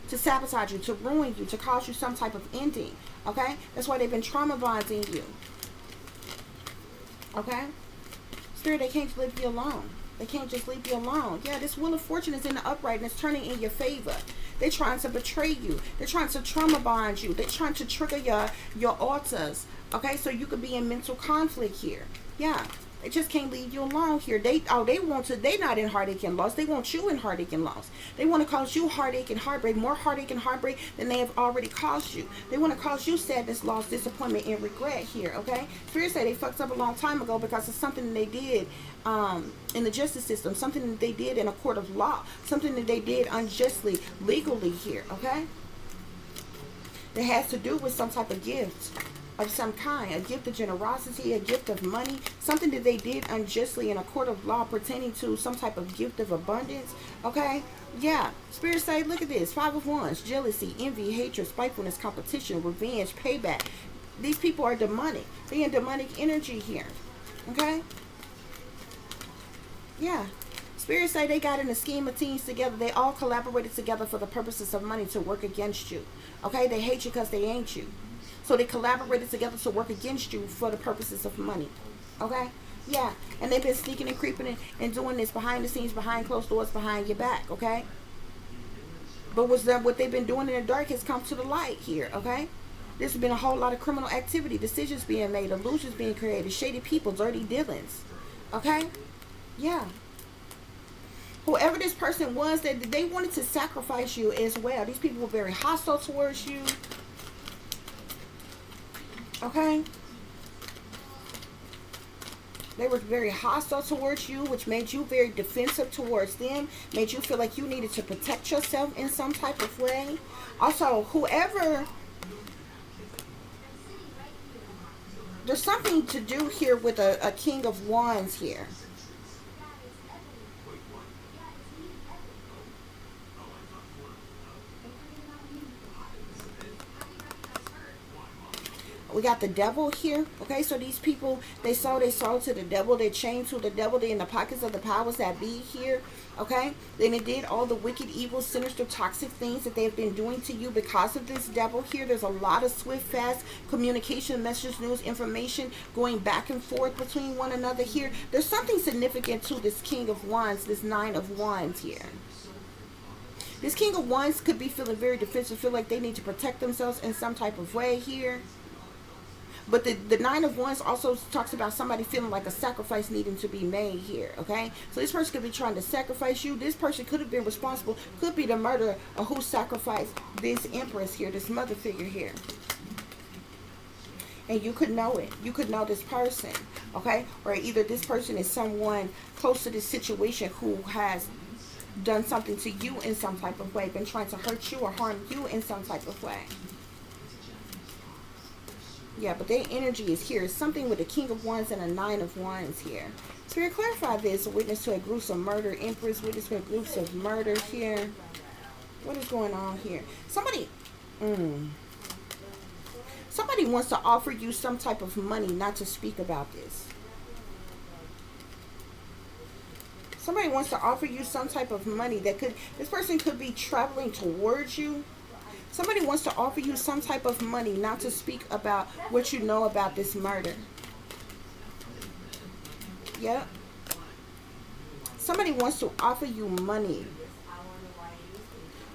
To sabotage you. To ruin you. To cause you some type of ending. Okay? That's why they've been trauma bonding you. Okay? Spirit, they can't leave you alone. They can't just leave you alone. Yeah, this Wheel of Fortune is in the upright and it's turning in your favor. They're trying to betray you. They're trying to trauma bond you. They're trying to trigger your altars. Okay, so you could be in mental conflict here. Yeah. They just can't leave you alone here. They're not in heartache and loss. They want you in heartache and loss. They want to cause you heartache and heartbreak, more heartache and heartbreak than they have already caused you. They want to cause you sadness, loss, disappointment, and regret here, okay? Spirit say they fucked up a long time ago because of something that they did in the justice system, something that they did in a court of law, something that they did unjustly, legally here, okay? That has to do with some type of gift. of some kind, a gift of generosity, a gift of money, something that they did unjustly in a court of law pertaining to some type of gift of abundance. Okay, yeah, Spirit say, look at this: Five of Wands, jealousy, envy, hatred, spitefulness, competition, revenge, payback. These people are demonic. They in demonic energy here. Okay, yeah. Spirit say they got in a scheme of teams together. They all collaborated together for the purposes of money to work against you. Okay, they hate you because they ain't you. So they collaborated together to work against you for the purposes of money. Okay, yeah. And they've been sneaking and creeping and doing this behind the scenes, behind closed doors, behind your back. Okay, but what they've been doing in the dark has come to the light here. Okay, there's been a whole lot of criminal activity, decisions being made, illusions being created, shady people, dirty dealings. Okay, yeah. Whoever this person was, that they wanted to sacrifice you as well. These people were very hostile towards you. Okay? They were very hostile towards you, which made you very defensive towards them. Made you feel like you needed to protect yourself in some type of way. Also, whoever... There's something to do here with a King of Wands here. We got the devil here. Okay, so these people, they sold to the devil. They chained to the devil. They're in the pockets of the powers that be here. Okay, then it did all the wicked, evil, sinister, toxic things that they've been doing to you because of this devil here. There's a lot of swift, fast communication, messages, news, information going back and forth between one another here. There's something significant to this King of Wands, this Nine of Wands here. This King of Wands could be feeling very defensive, feel like they need to protect themselves in some type of way here. But the Nine of Wands also talks about somebody feeling like a sacrifice needing to be made here, okay? So this person could be trying to sacrifice you. This person could have been responsible, could be the murderer of who sacrificed this Empress here, this mother figure here. And you could know it. You could know this person, okay? Or either this person is someone close to this situation who has done something to you in some type of way, been trying to hurt you or harm you in some type of way. Yeah, but their energy is here. It's something with a King of Wands and a Nine of Wands here. Spirit, clarify this. A witness to a gruesome murder. Empress, witness to a gruesome murder here. What is going on here? Somebody wants to offer you some type of money not to speak about this. Somebody wants to offer you some type of money that could, this person could be traveling towards you. Somebody wants to offer you some type of money not to speak about what you know about this murder. Yep. Somebody wants to offer you money.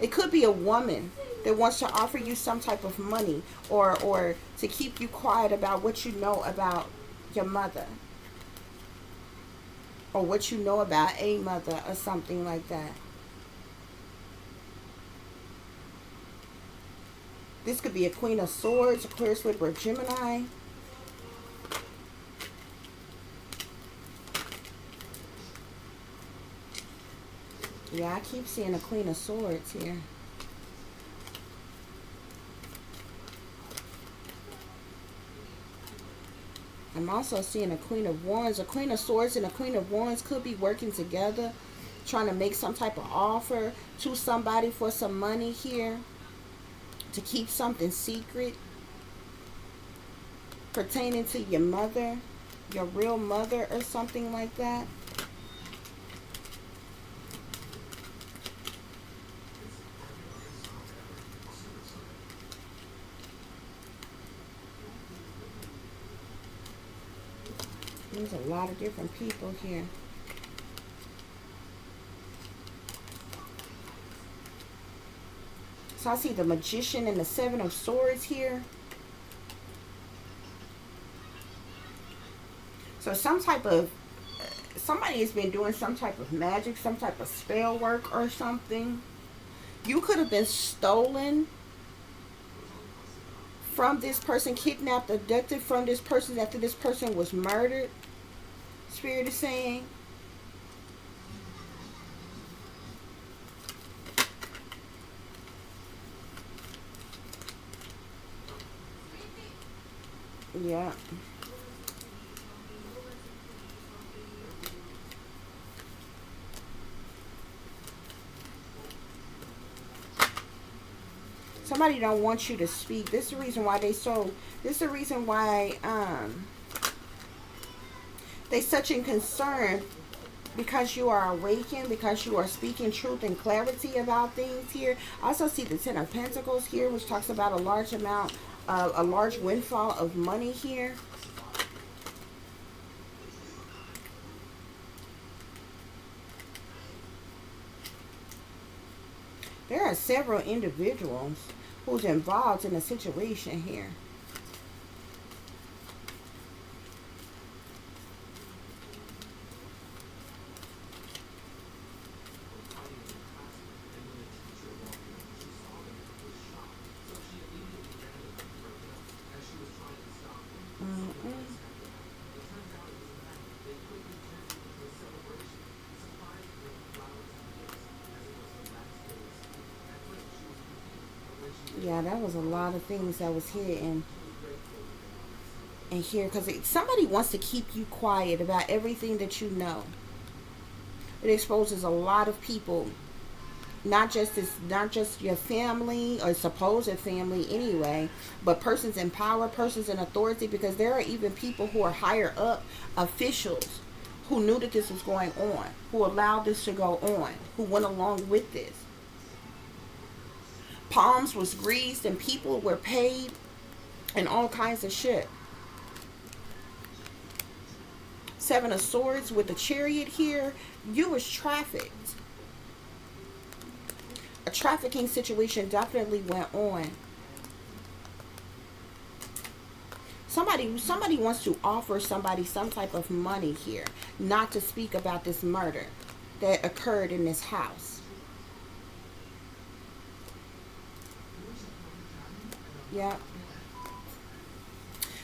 It could be a woman that wants to offer you some type of money or to keep you quiet about what you know about your mother. Or what you know about a mother or something like that. This could be a Queen of Swords, Aquarius, Libra, Gemini. Yeah, I keep seeing a Queen of Swords here. I'm also seeing a Queen of Wands. A Queen of Swords and a Queen of Wands could be working together, trying to make some type of offer to somebody for some money here. To keep something secret pertaining to your mother, your real mother or something like that. There's a lot of different people here. So I see the Magician and the Seven of Swords here. So some type of, somebody has been doing some type of magic, some type of spell work or something. You could have been stolen from this person, kidnapped, abducted from this person after this person was murdered. Spirit is saying. Yeah. Somebody don't want you to speak. This is the reason why this is the reason why they such in concern, because you are awakened, because you are speaking truth and clarity about things here. I also see the Ten of Pentacles here, which talks about a large amount, a large windfall of money here. There are several individuals who's involved in a situation here. Yeah, that was a lot of things that was hidden in here, because somebody wants to keep you quiet about everything that you know. It exposes a lot of people, not just your family or supposed family anyway, but persons in power, persons in authority, because there are even people who are higher up, officials, who knew that this was going on, who allowed this to go on, who went along with this. Palms was greased and people were paid and all kinds of shit. Seven of Swords with the Chariot here. You was trafficked. A trafficking situation definitely went on. Somebody wants to offer somebody some type of money here, not to speak about this murder that occurred in this house. Yeah.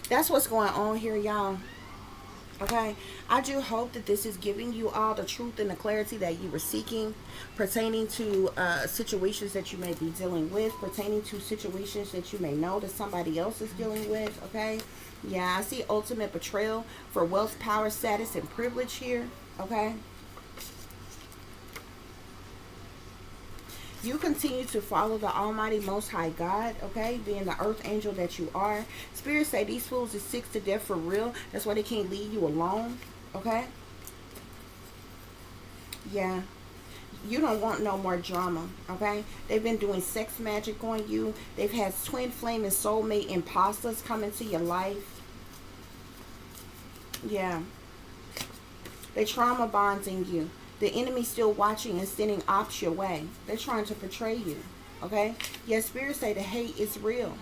That's what's going on here, y'all. Okay, I do hope that this is giving you all the truth and the clarity that you were seeking, pertaining to situations that you may be dealing with, pertaining to situations that you may know that somebody else is dealing with. Okay, yeah, I see ultimate betrayal for wealth, power, status, and privilege here. Okay, you continue to follow the Almighty Most High God, okay, being the earth angel that you are. Spirit say these fools is sick to death for real. That's why they can't leave you alone, okay? Yeah. You don't want no more drama, okay? They've been doing sex magic on you. They've had twin flame and soulmate imposters come into your life. Yeah. They trauma bonding you. The enemy's still watching and sending ops your way. They're trying to portray you. Okay? Yes, Spirit say the hate is real.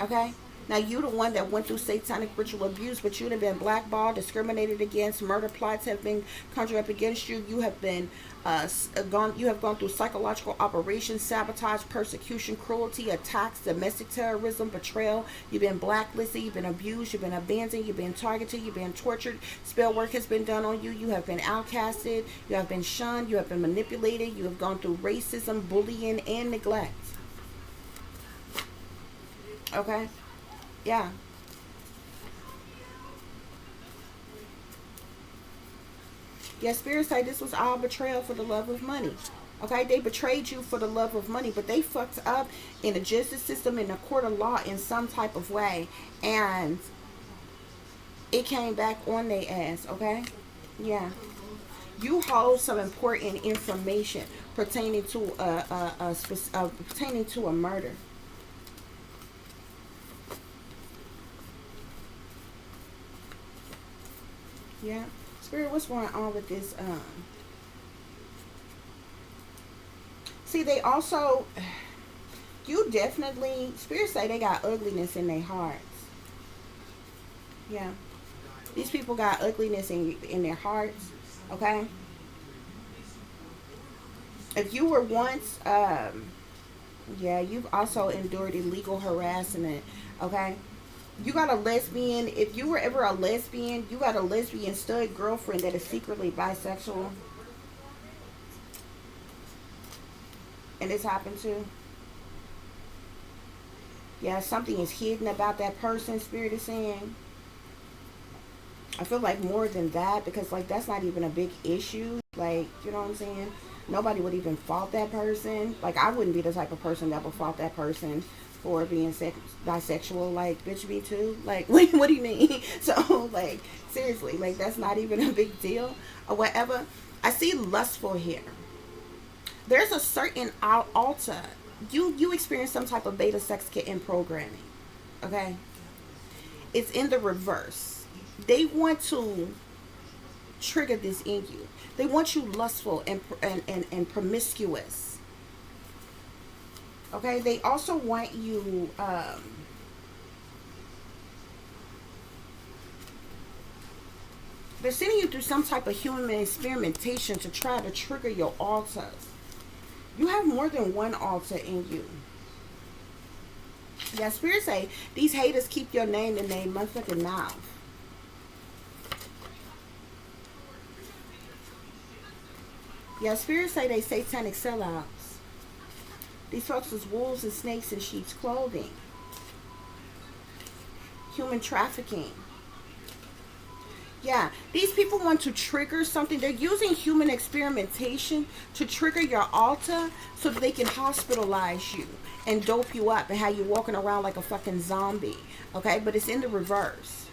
Okay? Now, you the one that went through satanic ritual abuse, but you'd have been blackballed, discriminated against, murder plots have been conjured up against you. You have been you have gone through psychological operations, sabotage, persecution, cruelty, attacks, domestic terrorism, betrayal. You've been blacklisted, you've been abused, you've been abandoned, you've been targeted, you've been tortured. Spell work has been done on you. You have been outcasted, you have been shunned, you have been manipulated, you have gone through racism, bullying, and neglect. Okay? Yeah. Yeah, Spirit say this was all betrayal for the love of money. Okay, they betrayed you for the love of money, but they fucked up in the justice system, in the court of law, in some type of way, and it came back on their ass. Okay, yeah. You hold some important information pertaining to pertaining to a murder. Yeah. Spirit, what's going on with this? See, they also, you definitely, Spirit say they got ugliness in their hearts. Yeah. These people got ugliness in their hearts. Okay. If you were once, yeah, you've also endured illegal harassment. Okay. You got a lesbian. If you were ever a lesbian, you got a lesbian stud girlfriend that is secretly bisexual. And this happened too. Yeah, something is hidden about that person, Spirit is saying. I feel like more than that, because like that's not even a big issue. Like, you know what I'm saying? Nobody would even fault that person. Like, I wouldn't be the type of person that would fault that person for being bisexual. Like, bitch, me too. Like, what do you mean? So, like, seriously, like, that's not even a big deal or whatever. I see lustful here. There's a certain altar. You experience some type of beta sex kitten programming. Okay? It's in the reverse. They want to trigger this in you. They want you lustful and promiscuous. Okay? They also want you they're sending you through some type of human experimentation to try to trigger your altars. You have more than one altar in you. Yeah, Spirit say these haters keep your name in their motherfucking mouth. Yeah, Spirit say they satanic sellouts. These folks is wolves and snakes in sheep's clothing. Human trafficking. Yeah, these people want to trigger something. They're using human experimentation to trigger your altar so that they can hospitalize you and dope you up and have you walking around like a fucking zombie. Okay, but it's in the reverse.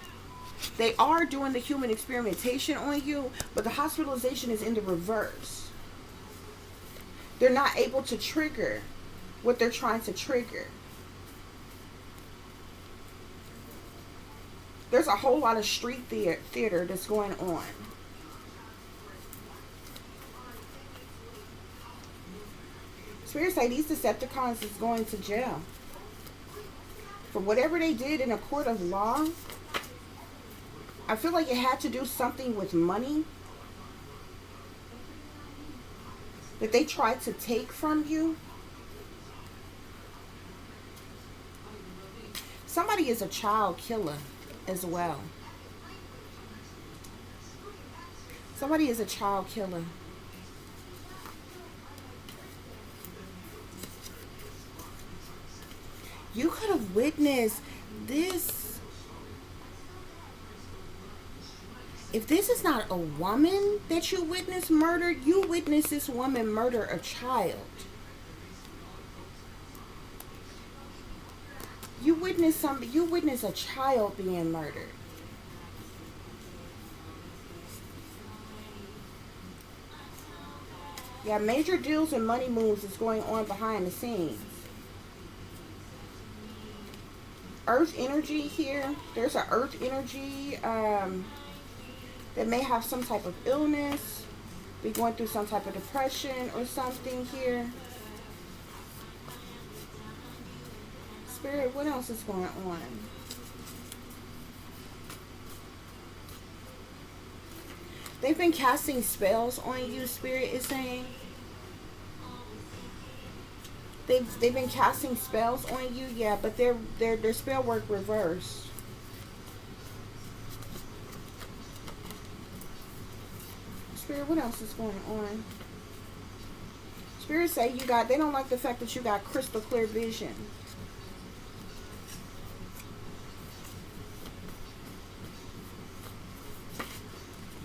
They are doing the human experimentation on you, but the hospitalization is in the reverse. They're not able to trigger what they're trying to trigger. There's a whole lot of street theater that's going on. Spirits say these Decepticons is going to jail. For whatever they did in a court of law, I feel like it had to do something with money that they tried to take from you. Somebody is a child killer as well. Somebody is a child killer. You could have witnessed this. If this is not a woman that you witnessed murdered, you witnessed this woman murder a child. You witnessed something. You witnessed a child being murdered. Yeah, major deals and money moves is going on behind the scenes. Earth energy here. There's an earth energy that may have some type of illness, be going through some type of depression or something here. Spirit, what else is going on? They've been casting spells on you, Spirit is saying. They've been casting spells on you, yeah, but their spell work reversed. Spirit, what else is going on? Spirit say they don't like the fact that you got crystal clear vision.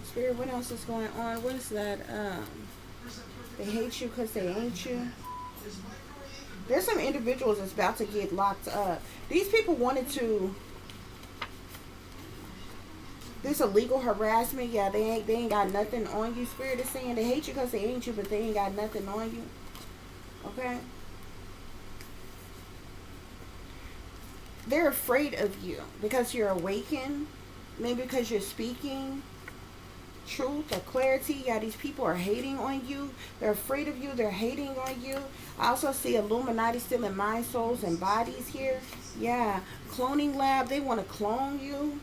Spirit, what else is going on? What is that? They hate you because they ain't you. There's some individuals that's about to get locked up. These people wanted to. This illegal harassment. Yeah, they ain't got nothing on you. Spirit is saying they hate you because they ain't you, but they ain't got nothing on you. Okay. They're afraid of you because you're awakened. Maybe because you're speaking truth or clarity. Yeah, these people are hating on you. They're afraid of you. They're hating on you. I also see Illuminati stealing mind, souls, and bodies here. Yeah, cloning lab. They want to clone you.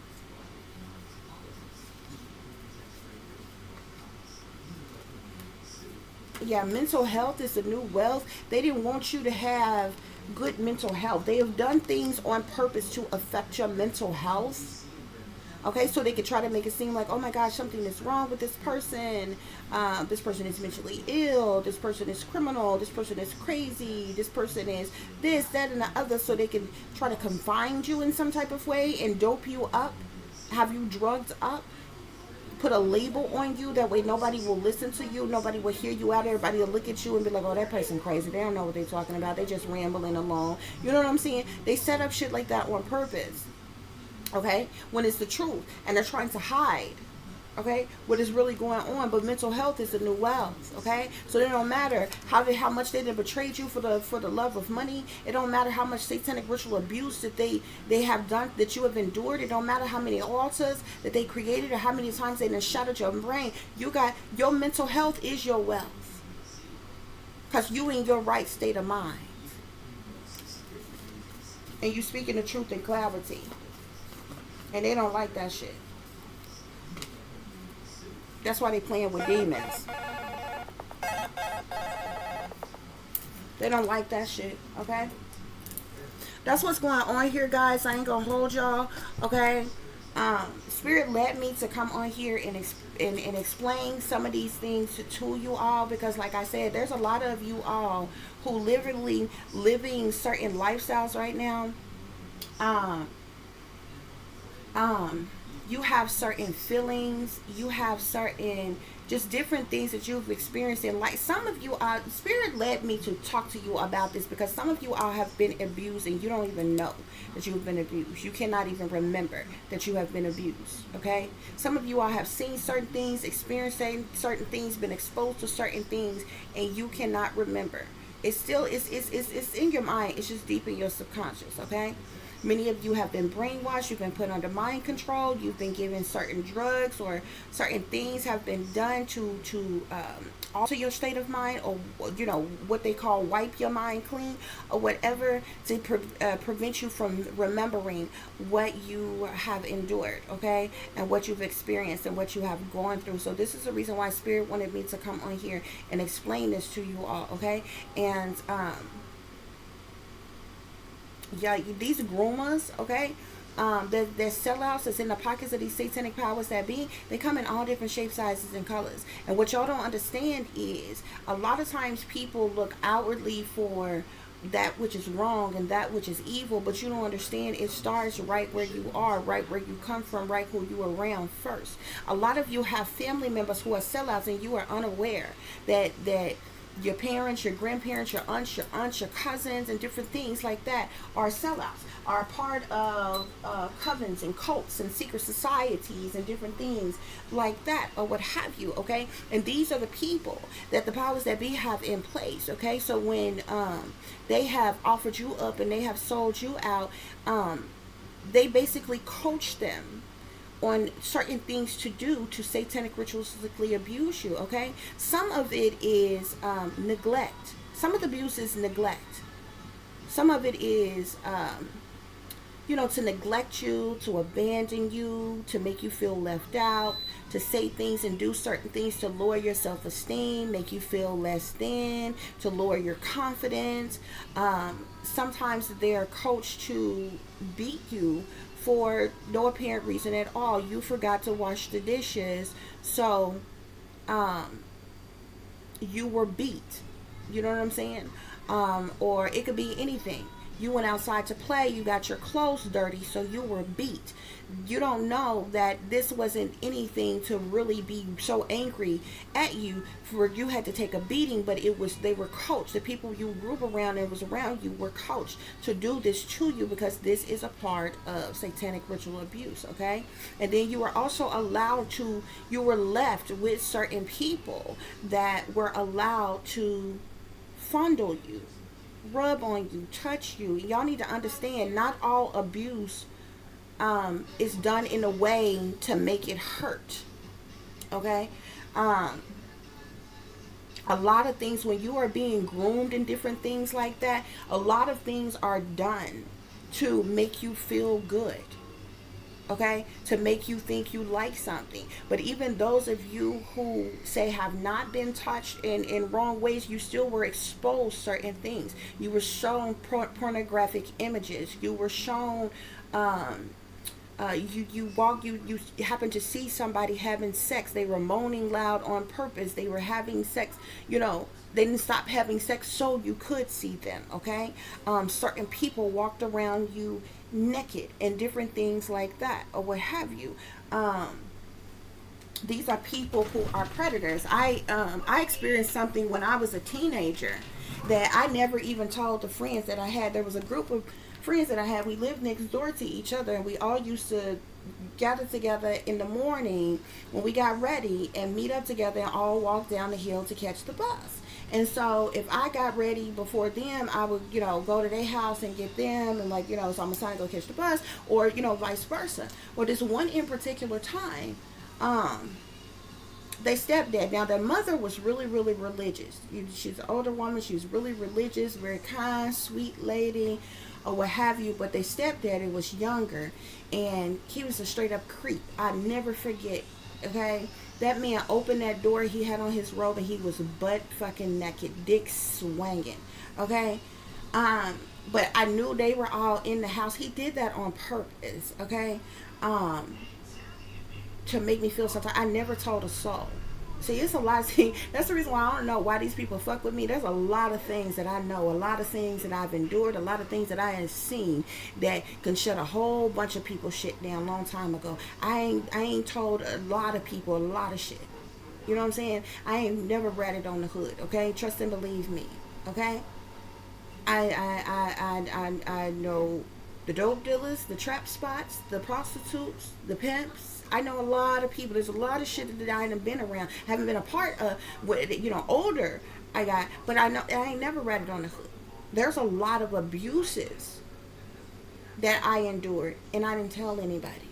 Yeah, mental health is the new wealth. They didn't want you to have good mental health. They have done things on purpose to affect your mental health. Okay, so they could try to make it seem like, oh my gosh, something is wrong with this person. This person is mentally ill. This person is criminal. This person is crazy. This person is this, that, and the other. So they can try to confine you in some type of way and dope you up, have you drugged up, put a label on you. That way nobody will listen to you. Nobody will hear you out. Everybody will look at you and be like, oh, that person crazy. They don't know what they're talking about. They just rambling along. You know what I'm saying? They set up shit like that on purpose. Okay? When it's the truth. And they're trying to hide. Okay? What is really going on. But mental health is the new wealth. Okay? So it don't matter how much they done betrayed you for the love of money. It don't matter how much satanic ritual abuse that they have done, that you have endured. It don't matter how many altars that they created or how many times they done shattered your brain. You got your mental health is your wealth. Because you in your right state of mind. And you speaking the truth in clarity. And they don't like that shit. That's why they playing with demons. They don't like that shit, okay? That's what's going on here, guys. I ain't gonna hold y'all, okay? Spirit led me to come on here and explain some of these things to you all, because like I said, there's a lot of you all who literally living certain lifestyles right now. You have certain feelings, you have certain just different things that you've experienced in life. Some of you are, Spirit led me to talk to you about this because some of you all have been abused and you don't even know that you've been abused. You cannot even remember that you have been abused, okay? Some of you all have seen certain things, experienced certain things, been exposed to certain things, and you cannot remember. It's still, it's in your mind, it's just deep in your subconscious, okay? Many of you have been brainwashed. You've been put under mind control. You've been given certain drugs, or certain things have been done to alter your state of mind, or you know what they call wipe your mind clean, or whatever, to prevent you from remembering what you have endured, okay, and what you've experienced and what you have gone through. So this is the reason why Spirit wanted me to come on here and explain this to you all, okay? And yeah, these groomers, okay, they're sellouts that's in the pockets of these satanic powers that be. They come in all different shapes, sizes, and colors. And what y'all don't understand is a lot of times people look outwardly for that which is wrong and that which is evil, but you don't understand it starts right where you are, right where you come from, right who you are around first. A lot of you have family members who are sellouts and you are unaware that your parents, your grandparents, your aunts, your cousins, and different things like that are sellouts, are part of covens and cults and secret societies and different things like that, or what have you, okay? And these are the people that the powers that be have in place, okay? So when they have offered you up and they have sold you out, they basically coach them on certain things to do to satanic ritualistically abuse you, okay? Some of it is neglect. Some of the abuse is neglect. Some of it is, you know, to neglect you, to abandon you, to make you feel left out, to say things and do certain things to lower your self-esteem, make you feel less than, to lower your confidence. Sometimes they're coached to beat you for no apparent reason at all. You forgot to wash the dishes, so you were beat. You know what I'm saying? Or it could be anything. You went outside to play, you got your clothes dirty, so you were beat. You don't know that this wasn't anything to really be so angry at you for you had to take a beating, but it was, they were coached. The people you grew around and was around you were coached to do this to you, because this is a part of satanic ritual abuse, okay? And then you were also allowed to, you were left with certain people that were allowed to fondle you, rub on you, touch you. Y'all need to understand, not all abuse is done in a way to make it hurt, okay? A lot of things, when you are being groomed and different things like that, a lot of things are done to make you feel good, okay, to make you think you like something. But even those of you who say have not been touched in wrong ways, you still were exposed certain things. You were shown pornographic images. You were shown You happen to see somebody having sex. They were moaning loud on purpose. They were having sex, they didn't stop having sex so you could see them. Okay. Certain people walked around you naked and different things like that, or what have you. These are people who are predators. I experienced something when I was a teenager that I never even told the friends that I had. There was a group of friends that I had. We lived next door to each other, and we all used to gather together in the morning when we got ready and meet up together and all walk down the hill to catch the bus. And so if I got ready before them, I would, go to their house and get them, and so I'm assigned to go catch the bus, or, vice versa. Well, this one in particular time, they stepdad. Now, their mother was really, really religious. She's an older woman. She was really religious, very kind, sweet lady, or what have you. But their stepdaddy was younger, and he was a straight up creep. I never forget. Okay, that man opened that door. He had on his robe, and he was butt fucking naked, dick swinging. Okay, but I knew they were all in the house. He did that on purpose. Okay, to make me feel something. I never told a soul. See, it's a lot. See, that's the reason why I don't know why these people fuck with me. There's a lot of things that I know, a lot of things that I've endured, a lot of things that I have seen that can shut a whole bunch of people shit down a long time ago. I ain't told a lot of people a lot of shit. You know what I'm saying? I ain't never ratted on the hood. Okay, trust and believe me. Okay, I know the dope dealers, the trap spots, the prostitutes, the pimps. I know a lot of people. There's a lot of shit that I haven't been around. Haven't been a part of. Older. But I know I ain't never ratted on the hood. There's a lot of abuses that I endured, and I didn't tell anybody.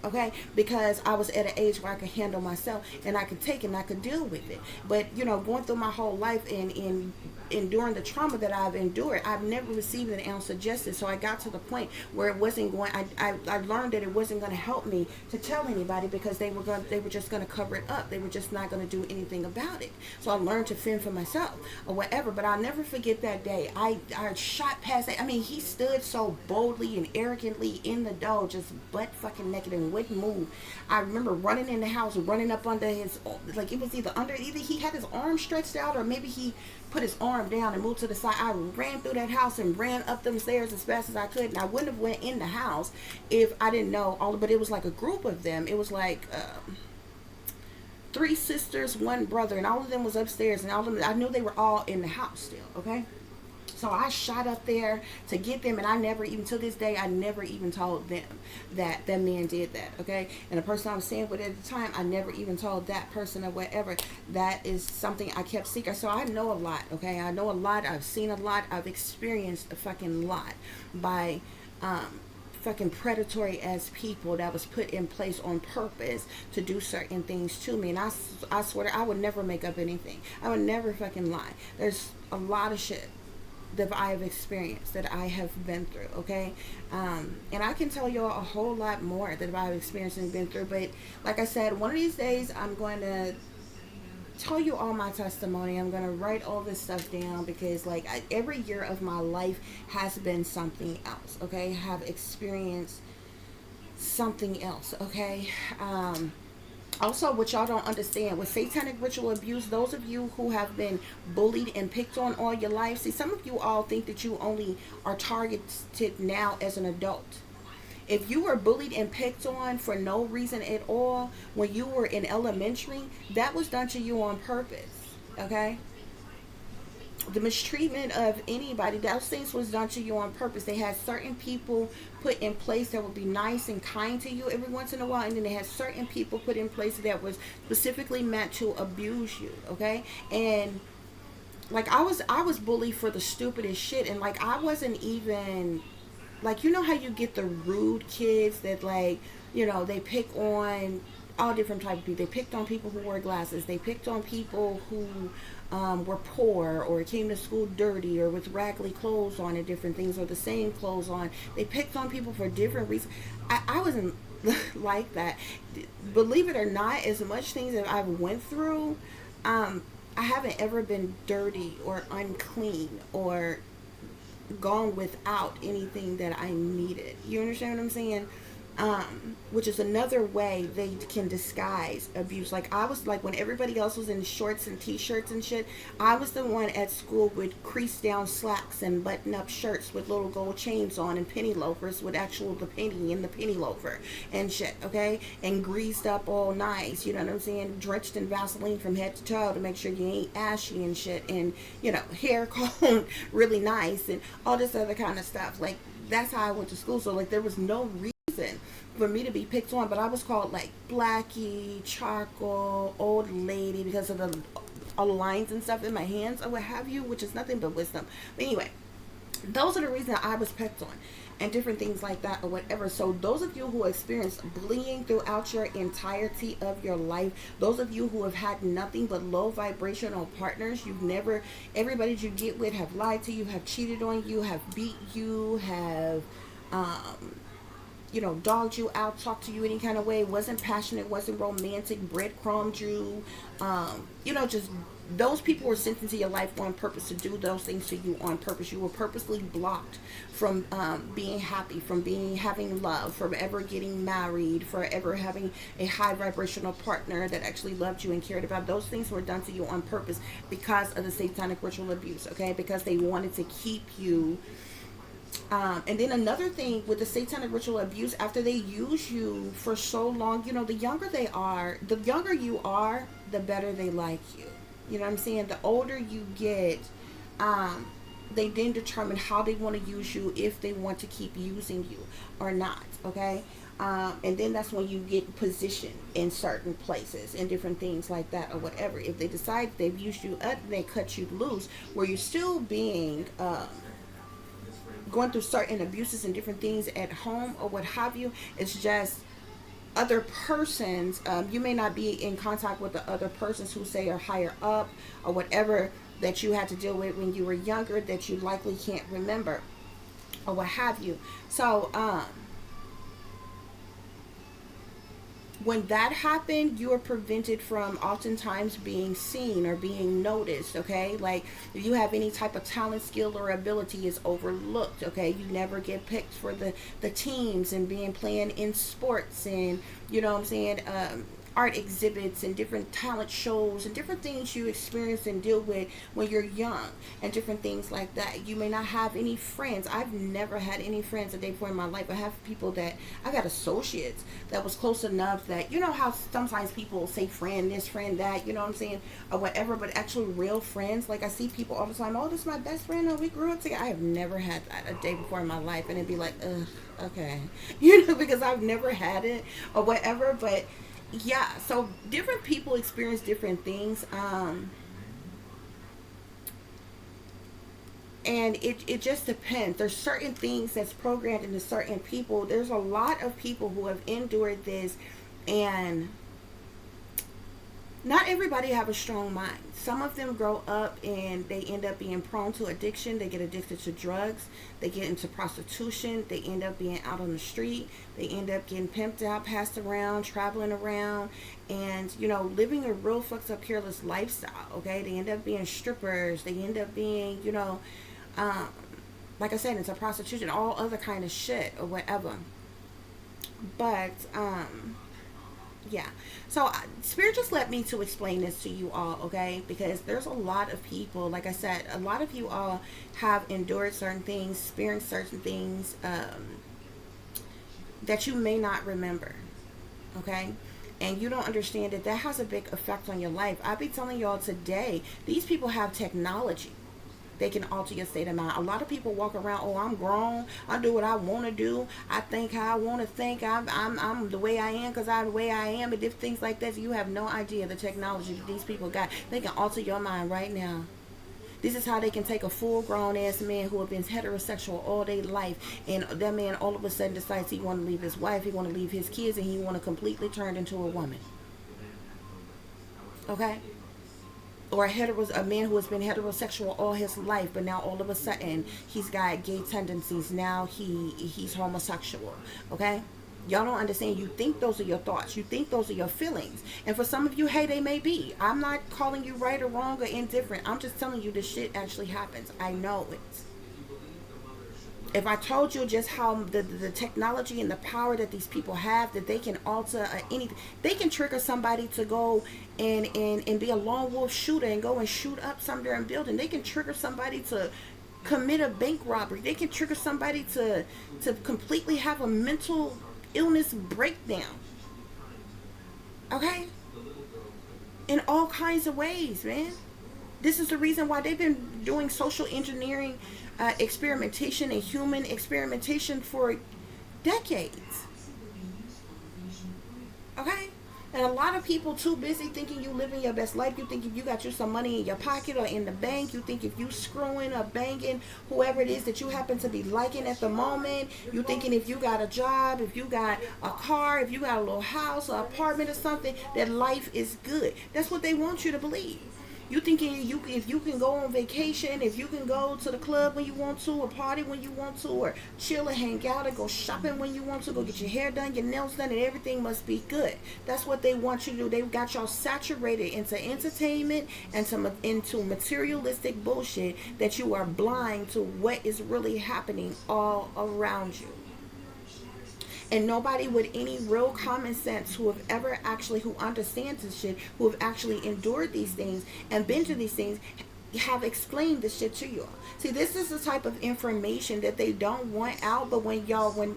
Okay, because I was at an age where I could handle myself, and I could take it, and I could deal with it. But going through my whole life and enduring the trauma that I've endured, I've never received an ounce of justice. So I got to the point where it wasn't going. I learned that it wasn't going to help me to tell anybody, because they were just going to cover it up. They were just not going to do anything about it. So I learned to fend for myself or whatever. But I'll never forget that day. I shot past that. I mean, he stood so boldly and arrogantly in the door, just butt fucking naked, and wouldn't move. I remember running in the house, running up under his, it was either he had his arm stretched out, or maybe he put his arm down and moved to the side. I ran through that house and ran up them stairs as fast as I could, and I wouldn't have went in the house if I didn't know all. But it was like a group of them. It was like 3 sisters, 1 brother, and all of them was upstairs, and all of them, I knew they were all in the house still. Okay. So I shot up there to get them, and I never even, to this day, I never even told them that that man did that, okay? And the person I was staying with at the time, I never even told that person or whatever. That is something I kept secret. So I know a lot, okay? I know a lot. I've seen a lot. I've experienced a fucking lot by fucking predatory as people that was put in place on purpose to do certain things to me. And I swear I would never make up anything. I would never fucking lie. There's a lot of shit that I have experienced, that I have been through, okay? And I can tell you a whole lot more that I've experienced and been through, but like I said, one of these days I'm going to tell you all my testimony. I'm going to write all this stuff down, because every year of my life has been something else, okay? Have experienced something else, okay? Also, what y'all don't understand, with satanic ritual abuse, those of you who have been bullied and picked on all your life, see, some of you all think that you only are targeted now as an adult. If you were bullied and picked on for no reason at all when you were in elementary, that was done to you on purpose, okay? The mistreatment of anybody, those things was done to you on purpose. They had certain people put in place that would be nice and kind to you every once in a while, and then they had certain people put in place that was specifically meant to abuse you, okay? And I was bullied for the stupidest shit, and I wasn't even, you know how you get the rude kids that they pick on all different type of people. They picked on people who wore glasses. They picked on people who were poor, or came to school dirty, or with raggedy clothes on and different things, or the same clothes on. They picked on people for different reasons. I wasn't like that. Believe it or not, as much things that I've went through, I haven't ever been dirty or unclean or gone without anything that I needed. You understand what I'm saying? Which is another way they can disguise abuse. Like I was like when everybody else was in shorts and t-shirts and shit, I was the one at school with creased down slacks and button up shirts with little gold chains on and penny loafers with actual the penny in the penny loafer and shit, okay? And greased up all nice, you know what I'm saying? Drenched in Vaseline from head to toe to make sure you ain't ashy and shit, and hair combed really nice and all this other kind of stuff. Like that's how I went to school. So like there was no reason for me to be picked on, but I was called like Blackie, Charcoal, Old Lady because of the all the lines and stuff in my hands or what have you, which is nothing but wisdom. But anyway, those are the reasons I was picked on and different things like that or whatever. So those of you who experience bullying throughout your entirety of your life, those of you who have had nothing but low vibrational partners, you've never, everybody you get with have lied to you, have cheated on you, have beat you, have dogged you out, talked to you any kind of way, wasn't passionate, wasn't romantic, breadcrumbed you, just those people were sent into your life on purpose to do those things to you on purpose. You were purposely blocked from being happy, from having love, from ever getting married, for ever having a high vibrational partner that actually loved you and cared about. Those things were done to you on purpose because of the satanic ritual abuse, okay? Because they wanted to keep you. And then another thing with the satanic ritual abuse, after they use you for so long, the younger you are, the better they like you. You know what I'm saying? The older you get, they then determine how they want to use you, if they want to keep using you or not, okay? And then that's when you get positioned in certain places and different things like that or whatever. If they decide they've used you up and they cut you loose, where you're still being going through certain abuses and different things at home or what have you, it's just other persons, you may not be in contact with the other persons who say are higher up or whatever that you had to deal with when you were younger that you likely can't remember or what have you. So when that happened, you are prevented from oftentimes being seen or being noticed, okay? Like, if you have any type of talent, skill, or ability is overlooked, okay? You never get picked for the teams and playing in sports and, you know what I'm saying, art exhibits and different talent shows and different things you experience and deal with when you're young and different things like that. You may not have any friends. I've never had any friends a day before in my life. I have people that I got associates that was close enough that, you know how sometimes people say friend this, friend that, you know what I'm saying, or whatever, but actually real friends. Like I see people all the time, oh, this is my best friend, oh, we grew up together. I have never had that a day before in my life, and it'd be like, ugh, okay, because I've never had it or whatever. But yeah, so different people experience different things, and it just depends. There's certain things that's programmed into certain people. There's a lot of people who have endured this, and not everybody have a strong mind. Some of them grow up and they end up being prone to addiction. They get addicted to drugs. They get into prostitution. They end up being out on the street. They end up getting pimped out, passed around, traveling around, and, living a real fucked up, careless lifestyle, okay? They end up being strippers. They end up being, like I said, into prostitution, all other kind of shit or whatever. But, yeah, so Spirit just led me to explain this to you all, okay? Because there's a lot of people, like I said, a lot of you all have endured certain things, experienced certain things that you may not remember, okay? And you don't understand that has a big effect on your life. I'll be telling y'all today, these people have technology. They can alter your state of mind. A lot of people walk around, oh, I'm grown, I do what I want to do, I think how I want to think, I'm the way I am because I'm the way I am, and different things like that. So you have no idea the technology that these people got. They can alter your mind right now. This is how they can take a full-grown ass man who have been heterosexual all day life, and that man all of a sudden decides he want to leave his wife, he want to leave his kids, and he want to completely turn into a woman. Okay? Or a man who has been heterosexual all his life, but now all of a sudden he's got gay tendencies. Now he's homosexual. Okay? Y'all don't understand. You think those are your thoughts. You think those are your feelings. And for some of you, hey, they may be. I'm not calling you right or wrong or indifferent. I'm just telling you this shit actually happens. I know it. If I told you just how the technology and the power that these people have, that they can alter anything, they can trigger somebody to go and be a lone wolf shooter and go and shoot up some damn building. They can trigger somebody to commit a bank robbery. They can trigger somebody to completely have a mental illness breakdown. Okay? In all kinds of ways, man. This is the reason why they've been doing social engineering experimentation and human experimentation for decades. Okay? And a lot of people too busy thinking you living your best life. You thinking you got you some money in your pocket or in the bank. You think if you screwing or banging whoever it is that you happen to be liking at the moment. You thinking if you got a job, if you got a car, if you got a little house or apartment or something, that life is good. That's what they want you to believe. You thinking if you can go on vacation, if you can go to the club when you want to, or party when you want to, or chill and hang out and go shopping when you want to, go get your hair done, your nails done, and everything must be good. That's what they want you to do. They've got y'all saturated into entertainment and into materialistic bullshit that you are blind to what is really happening all around you. And nobody with any real common sense who understands this shit, who have actually endured these things and been through these things, have explained this shit to you. See, this is the type of information that they don't want out, but when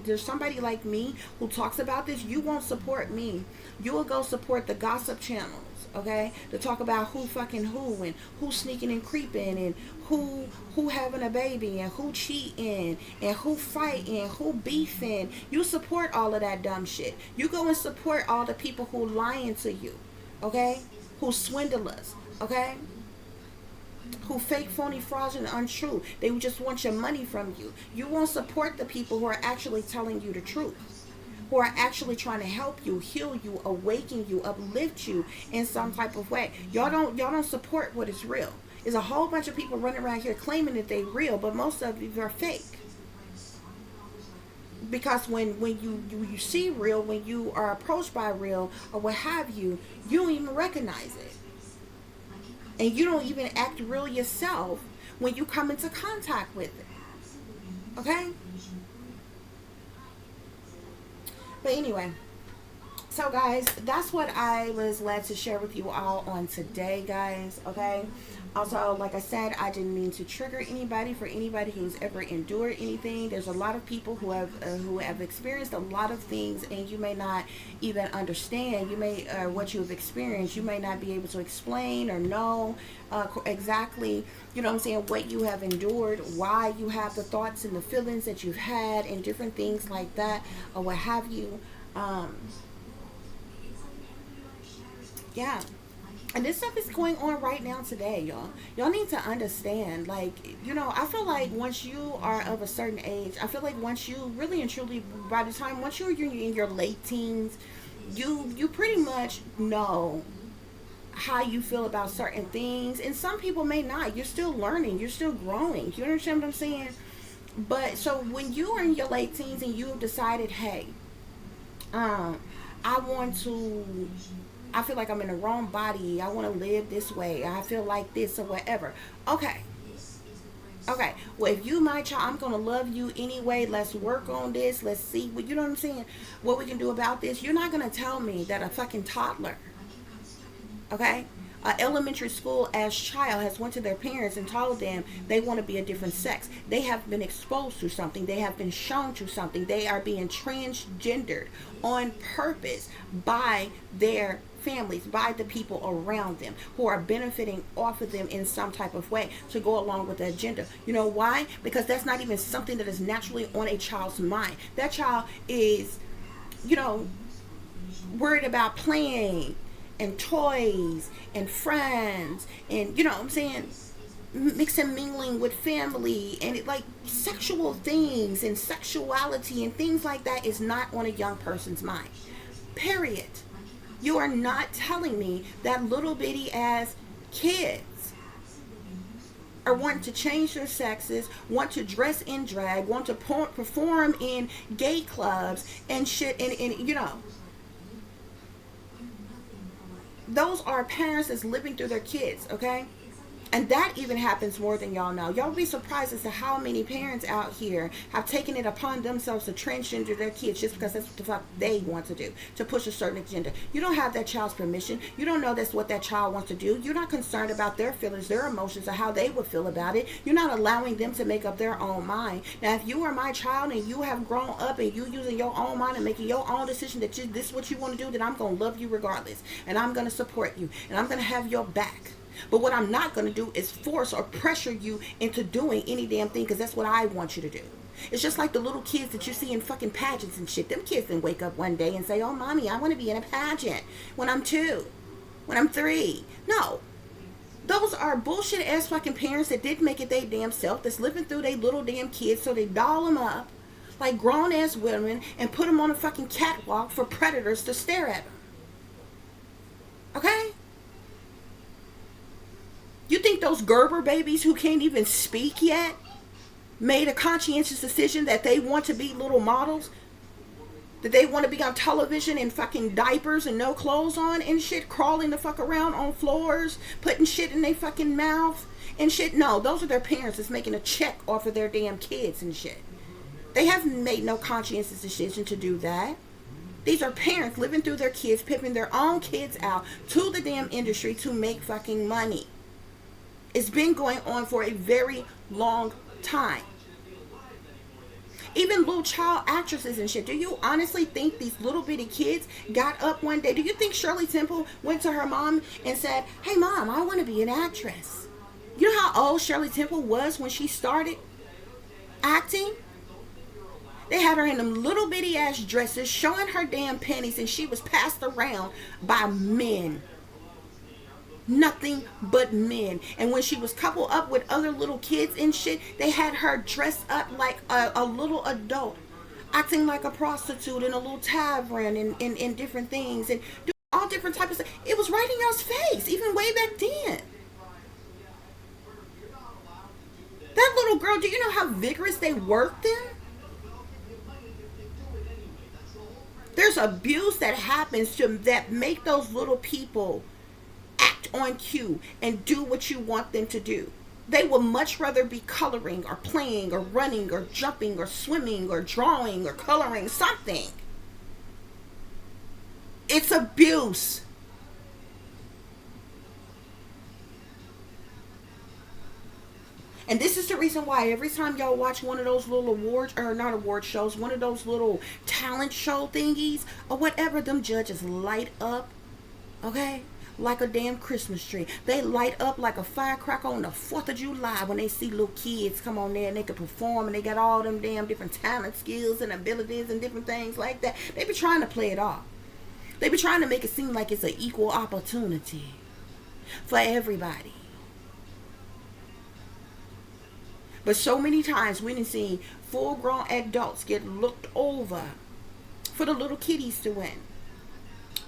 there's somebody like me who talks about this, you won't support me. You will go support the gossip channels, okay? To talk about who fucking who and who sneaking and creeping and who having a baby and who cheating and who fighting, who beefing. You support all of that dumb shit. You go and support all the people who lying to you, okay? Who swindle us, okay? Who fake, phony, fraudulent, untrue. They just want your money from you. You won't support the people who are actually telling you the truth, who are actually trying to help you, heal you, awaken you, uplift you in some type of way. Y'all don't support what is real. There's a whole bunch of people running around here claiming that they real, but most of you are fake. Because when you see real, when you are approached by real or what have you, you don't even recognize it. And you don't even act real yourself when you come into contact with it. Okay? But anyway, so guys, that's what I was led to share with you all on today, guys. Okay? Also, like I said, I didn't mean to trigger anybody. For anybody who's ever endured anything, there's a lot of people who have experienced a lot of things, and you may not even understand. You may what you have experienced. You may not be able to explain or know exactly, you know what I'm saying, what you have endured, why you have the thoughts and the feelings that you've had, and different things like that, or what have you. Yeah. And this stuff is going on right now today, y'all. Y'all need to understand, like, you know, I feel like once you are of a certain age, I feel like once you really and truly, by the time, once you're in your late teens, you pretty much know how you feel about certain things. And some people may not. You're still learning. You're still growing. You understand what I'm saying? But so when you are in your late teens and you have decided, hey, I feel like I'm in the wrong body. I want to live this way. I feel like this or whatever. Okay. Well, if you my child, I'm going to love you anyway. Let's work on this. Let's see. Well, you know what I'm saying? What we can do about this. You're not going to tell me that a fucking toddler, okay, an elementary school as child has went to their parents and told them they want to be a different sex. They have been exposed to something. They have been shown to something. They are being transgendered on purpose by their families, by the people around them who are benefiting off of them in some type of way to go along with the agenda. You know why? Because that's not even something that is naturally on a child's mind. That child is, you know, worried about playing and toys and friends and, you know what I'm saying, mixing, mingling with family, and it, like, sexual things and sexuality and things like that is not on a young person's mind. Period. You are not telling me that little bitty ass kids are wanting to change their sexes, want to dress in drag, want to perform in gay clubs and shit, and you know, those are parents that's living through their kids, okay? And that even happens more than y'all know. Y'all be surprised as to how many parents out here have taken it upon themselves to transgender their kids just because that's what the fuck they want to do, to push a certain agenda. You don't have that child's permission. You don't know that's what that child wants to do. You're not concerned about their feelings, their emotions, or how they would feel about it. You're not allowing them to make up their own mind. Now, if you are my child and you have grown up and you using your own mind and making your own decision that this is what you want to do, then I'm going to love you regardless. And I'm going to support you. And I'm going to have your back. But what I'm not going to do is force or pressure you into doing any damn thing, because that's what I want you to do. It's just like the little kids that you see in fucking pageants and shit. Them kids didn't wake up one day and say, oh, mommy, I want to be in a pageant when I'm 2, when I'm 3. No. Those are bullshit ass fucking parents that didn't make it they damn self, that's living through their little damn kids, so they doll them up like grown ass women and put them on a fucking catwalk for predators to stare at them. Okay? You think those Gerber babies who can't even speak yet made a conscientious decision that they want to be little models? That they want to be on television in fucking diapers and no clothes on and shit, crawling the fuck around on floors, putting shit in their fucking mouth and shit? No, those are their parents that's making a check off of their damn kids and shit. They haven't made no conscientious decision to do that. These are parents living through their kids, pimping their own kids out to the damn industry to make fucking money. It's been going on for a very long time. Even little child actresses and shit. Do you honestly think these little bitty kids got up one day? Do you think Shirley Temple went to her mom and said, hey mom, I want to be an actress? You know how old Shirley Temple was when she started acting? They had her in them little bitty ass dresses showing her damn panties, and she was passed around by men. Nothing but men. And when she was coupled up with other little kids and shit, they had her dressed up like a little adult, acting like a prostitute in a little tavern and different things, and doing all different types of stuff. It was right in y'all's face, even way back then. That little girl, do you know how vigorous they worked them? There's abuse that happens to that make those little people act on cue and do what you want them to do. They would much rather be coloring or playing or running or jumping or swimming or drawing or coloring something. It's abuse. And this is the reason why every time y'all watch one of those little awards, or not award shows, one of those little talent show thingies or whatever, them judges light up, okay, like a damn Christmas tree. They light up like a firecracker on the 4th of July when they see little kids come on there and they can perform, and they got all them damn different talent, skills, and abilities and different things like that. They be trying to play it off. They be trying to make it seem like it's an equal opportunity for everybody. But so many times we done seen full-grown adults get looked over for the little kiddies to win.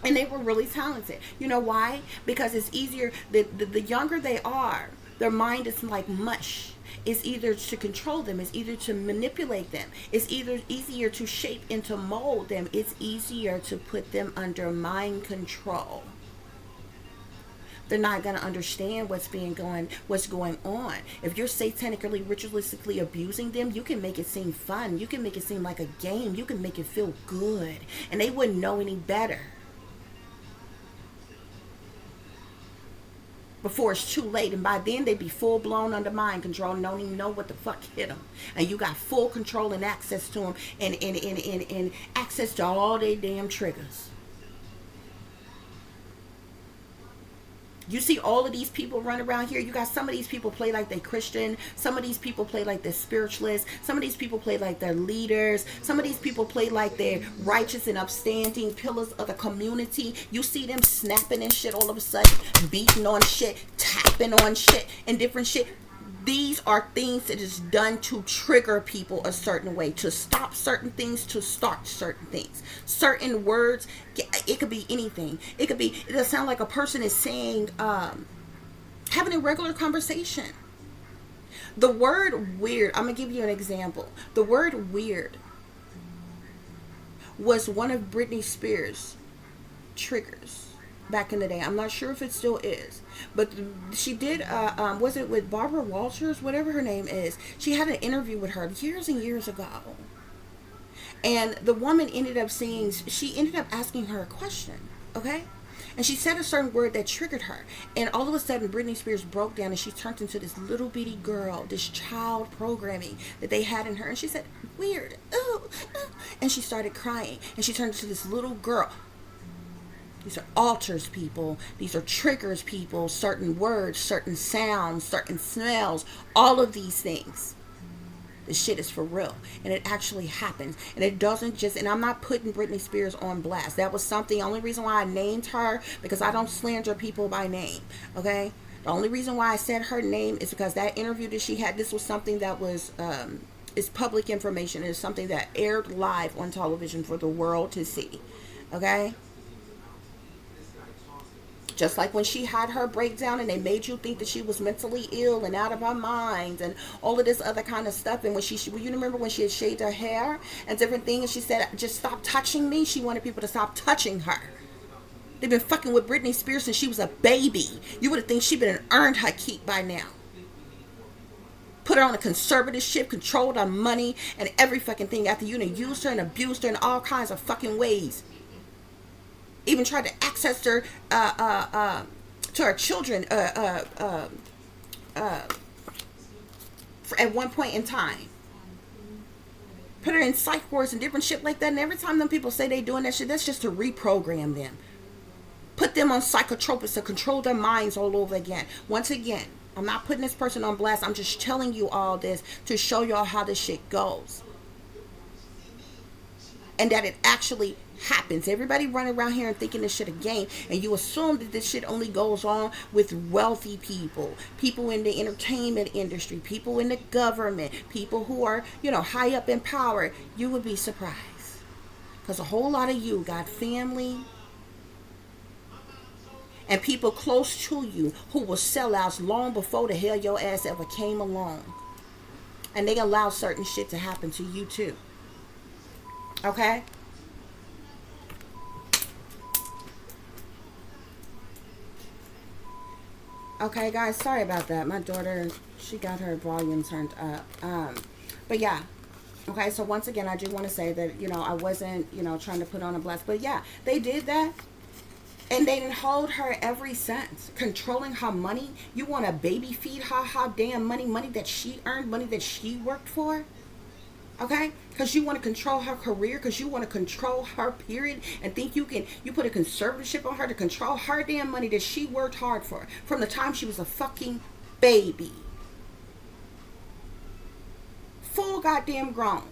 And they were really talented. You know why? Because it's easier, the younger they are, their mind is like mush. It's either to control them, it's either to manipulate them, it's either easier to shape and to mold them, it's easier to put them under mind control. They're not going to understand what's going on. If you're satanically, ritualistically abusing them, you can make it seem fun. You can make it seem like a game. You can make it feel good. And they wouldn't know any better before it's too late. And by then, they'd be full-blown under mind control and don't even know what the fuck hit them. And you got full control and access to them and access to all their damn triggers. You see all of these people run around here. You got some of these people play like they're Christian. Some of these people play like they're spiritualists. Some of these people play like they're leaders. Some of these people play like they're righteous and upstanding pillars of the community. You see them snapping and shit all of a sudden, beating on shit, tapping on shit, and different shit. These are things that is done to trigger people a certain way, to stop certain things, to start certain things. Certain words, it could be anything. It'll sound like a person is saying, having a regular conversation. The word weird, I'm going to give you an example. The word weird was one of Britney Spears' triggers. back in the day. I'm not sure if it still is, but she did. Was it with Barbara Walters, whatever her name is? She had an interview with her years and years ago, and the woman ended up saying, she ended up asking her a question, okay? And she said a certain word that triggered her. And all of a sudden, Britney Spears broke down and she turned into this little bitty girl, this child programming that they had in her. And she said, weird. Ooh, ooh. And she started crying. And she turned into this little girl. These are alters, people. These are triggers, people. Certain words, certain sounds, certain smells. All of these things. This shit is for real, and it actually happens, and it doesn't just, and I'm not putting Britney Spears on blast. That was something, only reason why I named her, because I don't slander people by name, okay? The only reason why I said her name is because that interview that she had, this was something that was, is public information. It is something that aired live on television for the world to see, okay? Just like when she had her breakdown and they made you think that she was mentally ill and out of her mind and all of this other kind of stuff. And when you remember when she had shaved her hair and different things, and she said, just stop touching me. She wanted people to stop touching her. They've been fucking with Britney Spears since she was a baby. You would have think she'd been earned her keep by now. Put her on a conservatorship, controlled her money and every fucking thing after you done used her and abused her in all kinds of fucking ways. Even tried to access her to her children at one point in time. Put her in psych wards and different shit like that. And every time them people say they doing that shit, that's just to reprogram them. Put them on psychotropics to control their minds all over again. Once again, I'm not putting this person on blast. I'm just telling you all this to show y'all how this shit goes. And that it actually happens. Everybody running around here and thinking this shit a game, and you assume that this shit only goes on with wealthy people, people in the entertainment industry, people in the government, people who are, high up in power. You would be surprised, because a whole lot of you got family and people close to you who will sell out long before the hell your ass ever came along, and they allow certain shit to happen to you too. Okay? Okay, guys, sorry about that. My daughter, she got her volume turned up. But yeah. Okay, so once again, I do want to say that, I wasn't, trying to put on a blast. But yeah, they did that. And they didn't hold her every cent. Controlling her money. You want to baby feed her damn money that she earned, money that she worked for? Okay? Because you want to control her career, because you want to control her period, and think you put a conservatorship on her to control her damn money that she worked hard for from the time she was a fucking baby. Full goddamn grown.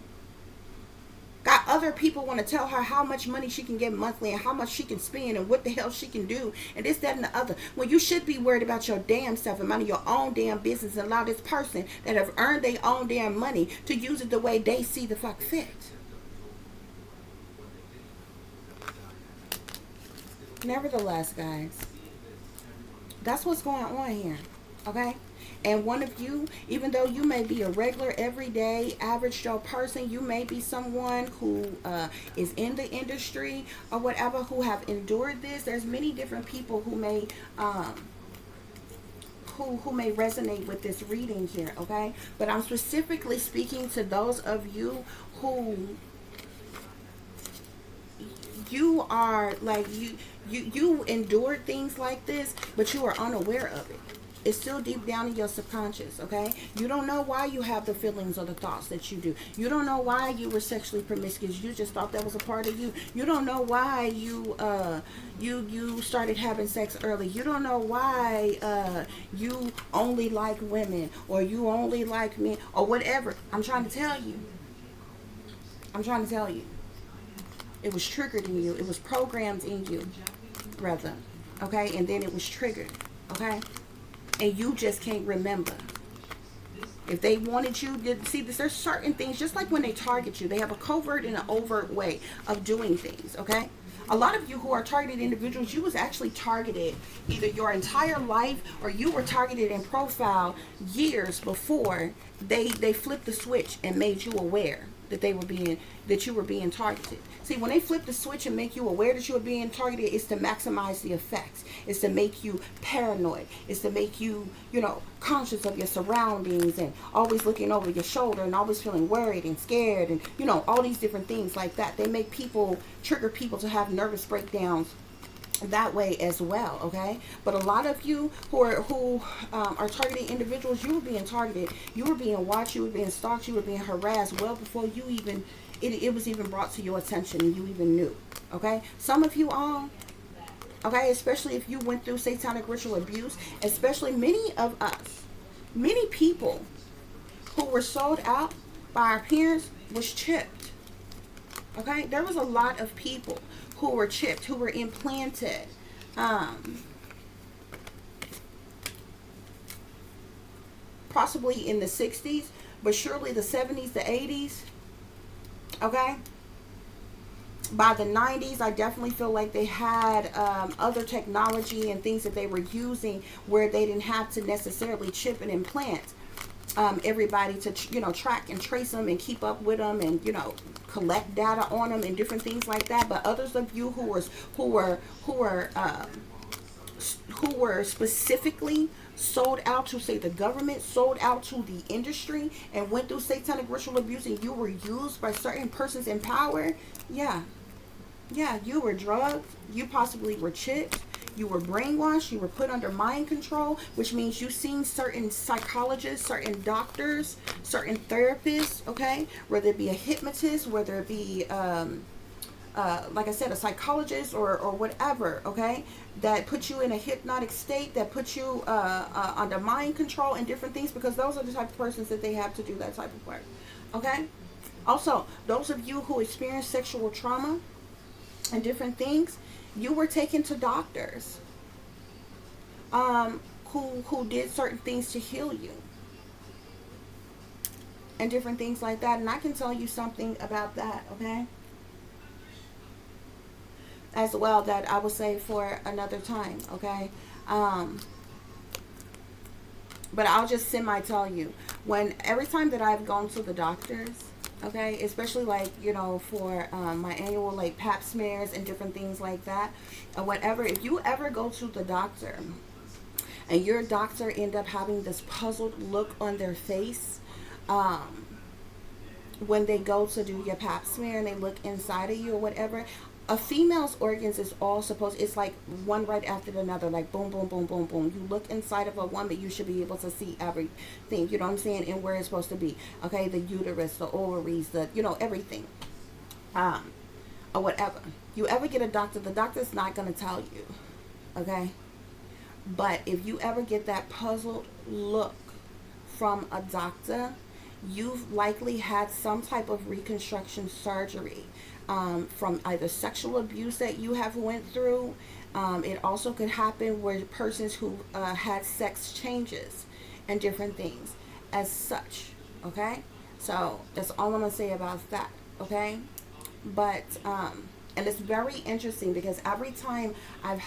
Got other people want to tell her how much money she can get monthly and how much she can spend and what the hell she can do and this, that, and the other. When you should be worried about your damn self and minding your own damn business, and allow this person that have earned their own damn money to use it the way they see the fuck fit. Nevertheless, guys, that's what's going on here. Okay? And one of you, even though you may be a regular, everyday, average Joe person, you may be someone who is in the industry or whatever, who have endured this. There's many different people who may who may resonate with this reading here, okay? But I'm specifically speaking to those of you who you are like you endured things like this, but you are unaware of it. It's still deep down in your subconscious, okay? You don't know why you have the feelings or the thoughts that you do. You don't know why you were sexually promiscuous. You just thought that was a part of you. You don't know why you started having sex early. You don't know why you only like women, or you only like men, or whatever. I'm trying to tell you. It was triggered in you. It was programmed in you, brother, okay? And then it was triggered, okay? And you just can't remember. If they wanted you to see this, there's certain things, just like when they target you, they have a covert and an overt way of doing things, okay? A lot of you who are targeted individuals, you was actually targeted either your entire life, or you were targeted in profile years before they flipped the switch and made you aware that you were being targeted. See, when they flip the switch and make you aware that you are being targeted, it's to maximize the effects. It's to make you paranoid. It's to make you, conscious of your surroundings and always looking over your shoulder and always feeling worried and scared and, all these different things like that. They make trigger people to have nervous breakdowns that way as well. Okay, but a lot of you who are targeting individuals, you were being targeted, you were being watched, you were being stalked, you were being harassed well before you even it was even brought to your attention and you even knew. Okay, some of you all, okay, especially if you went through satanic ritual abuse, especially many people who were sold out by our parents was chipped. Okay, there was a lot of people who were chipped, who were implanted. Possibly in the 60s, but surely the 70s, the 80s. Okay. By the 90s, I definitely feel like they had other technology and things that they were using where they didn't have to necessarily chip and implant everybody to track and trace them and keep up with them and collect data on them and different things like that. But others of you who were specifically sold out to, say, the government, sold out to the industry, and went through satanic ritual abuse, and you were used by certain persons in power. Yeah, you were drugged, you possibly were chipped, you were brainwashed, you were put under mind control, which means you've seen certain psychologists, certain doctors, certain therapists, okay, whether it be a hypnotist, whether it be like I said, a psychologist or whatever, okay, that put you in a hypnotic state, that put you under mind control and different things, because those are the type of persons that they have to do that type of work. Okay, also those of you who experience sexual trauma and different things, you were taken to doctors who did certain things to heal you and different things like that. And I can tell you something about that, okay, as well, that I will say for another time, okay. But I'll just tell you, every time that I've gone to the doctors, okay, especially like, for my annual like pap smears and different things like that, or whatever, if you ever go to the doctor and your doctor end up having this puzzled look on their face when they go to do your pap smear and they look inside of you or whatever, a female's organs is all supposed, it's like one right after another, like boom, boom, boom, boom, boom. You look inside of a woman, you should be able to see everything, you know what I'm saying, and where it's supposed to be, okay, the uterus, the ovaries, the, everything, or whatever. You ever get a doctor, the doctor's not going to tell you, okay, but if you ever get that puzzled look from a doctor, you've likely had some type of reconstruction surgery from either sexual abuse that you have went through. It also could happen where persons who had sex changes and different things as such, okay. So that's all I'm gonna say about that, okay. But and it's very interesting because every time I've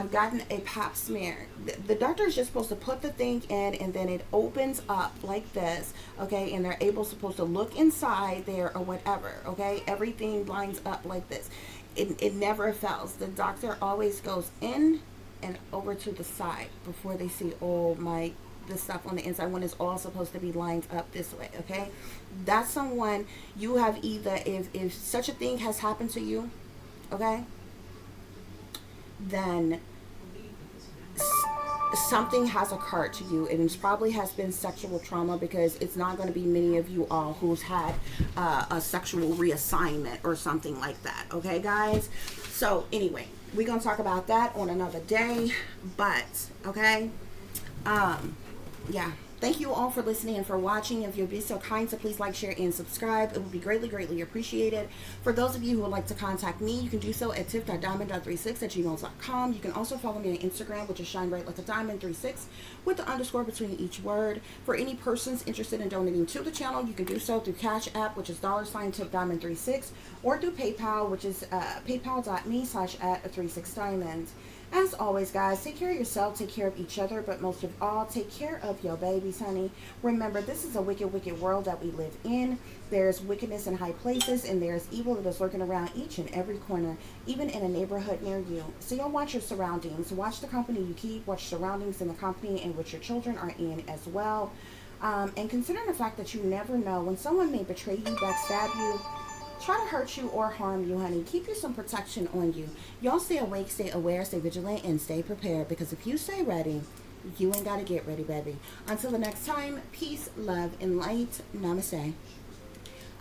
gotten a pap smear, the doctor is just supposed to put the thing in, and then it opens up like this, okay, and they're supposed to look inside there or whatever, okay. Everything lines up like this. It never fails. The doctor always goes in and over to the side before they see the stuff on the inside, when it's all supposed to be lined up this way, okay. That's someone you have either, if such a thing has happened to you, okay, then something has occurred to you, and it probably has been sexual trauma, because it's not going to be many of you all who's had a sexual reassignment or something like that, okay guys. So anyway, we're going to talk about that on another day, but okay, yeah, thank you all for listening and for watching. If you'd be so kind to please like, share, and subscribe, it would be greatly appreciated. For those of you who would like to contact me, you can do so at tiff.diamond.36@gmail.com. You can also follow me on Instagram, which is shinebrightlikeadiamond36 with the underscore between each word. For any persons interested in donating to the channel, you can do so through CASHAPP, which is $tiffdiamond36, or through PayPal, which is paypal.me/@36diamond. As always, guys, take care of yourself, take care of each other, but most of all, take care of your babies, honey. Remember, this is a wicked, wicked world that we live in. There's wickedness in high places, and there's evil that is lurking around each and every corner, even in a neighborhood near you. So you'll watch your surroundings. Watch the company you keep. Watch surroundings in the company in which your children are in as well. And considering the fact that you never know when someone may betray you, backstab you, try to hurt you or harm you, honey. Keep you some protection on you. Y'all stay awake, stay aware, stay vigilant, and stay prepared, because if you stay ready, you ain't got to get ready, baby. Until the next time, peace, love, and light. Namaste.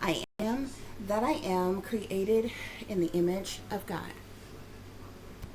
I am that I am, created in the image of God.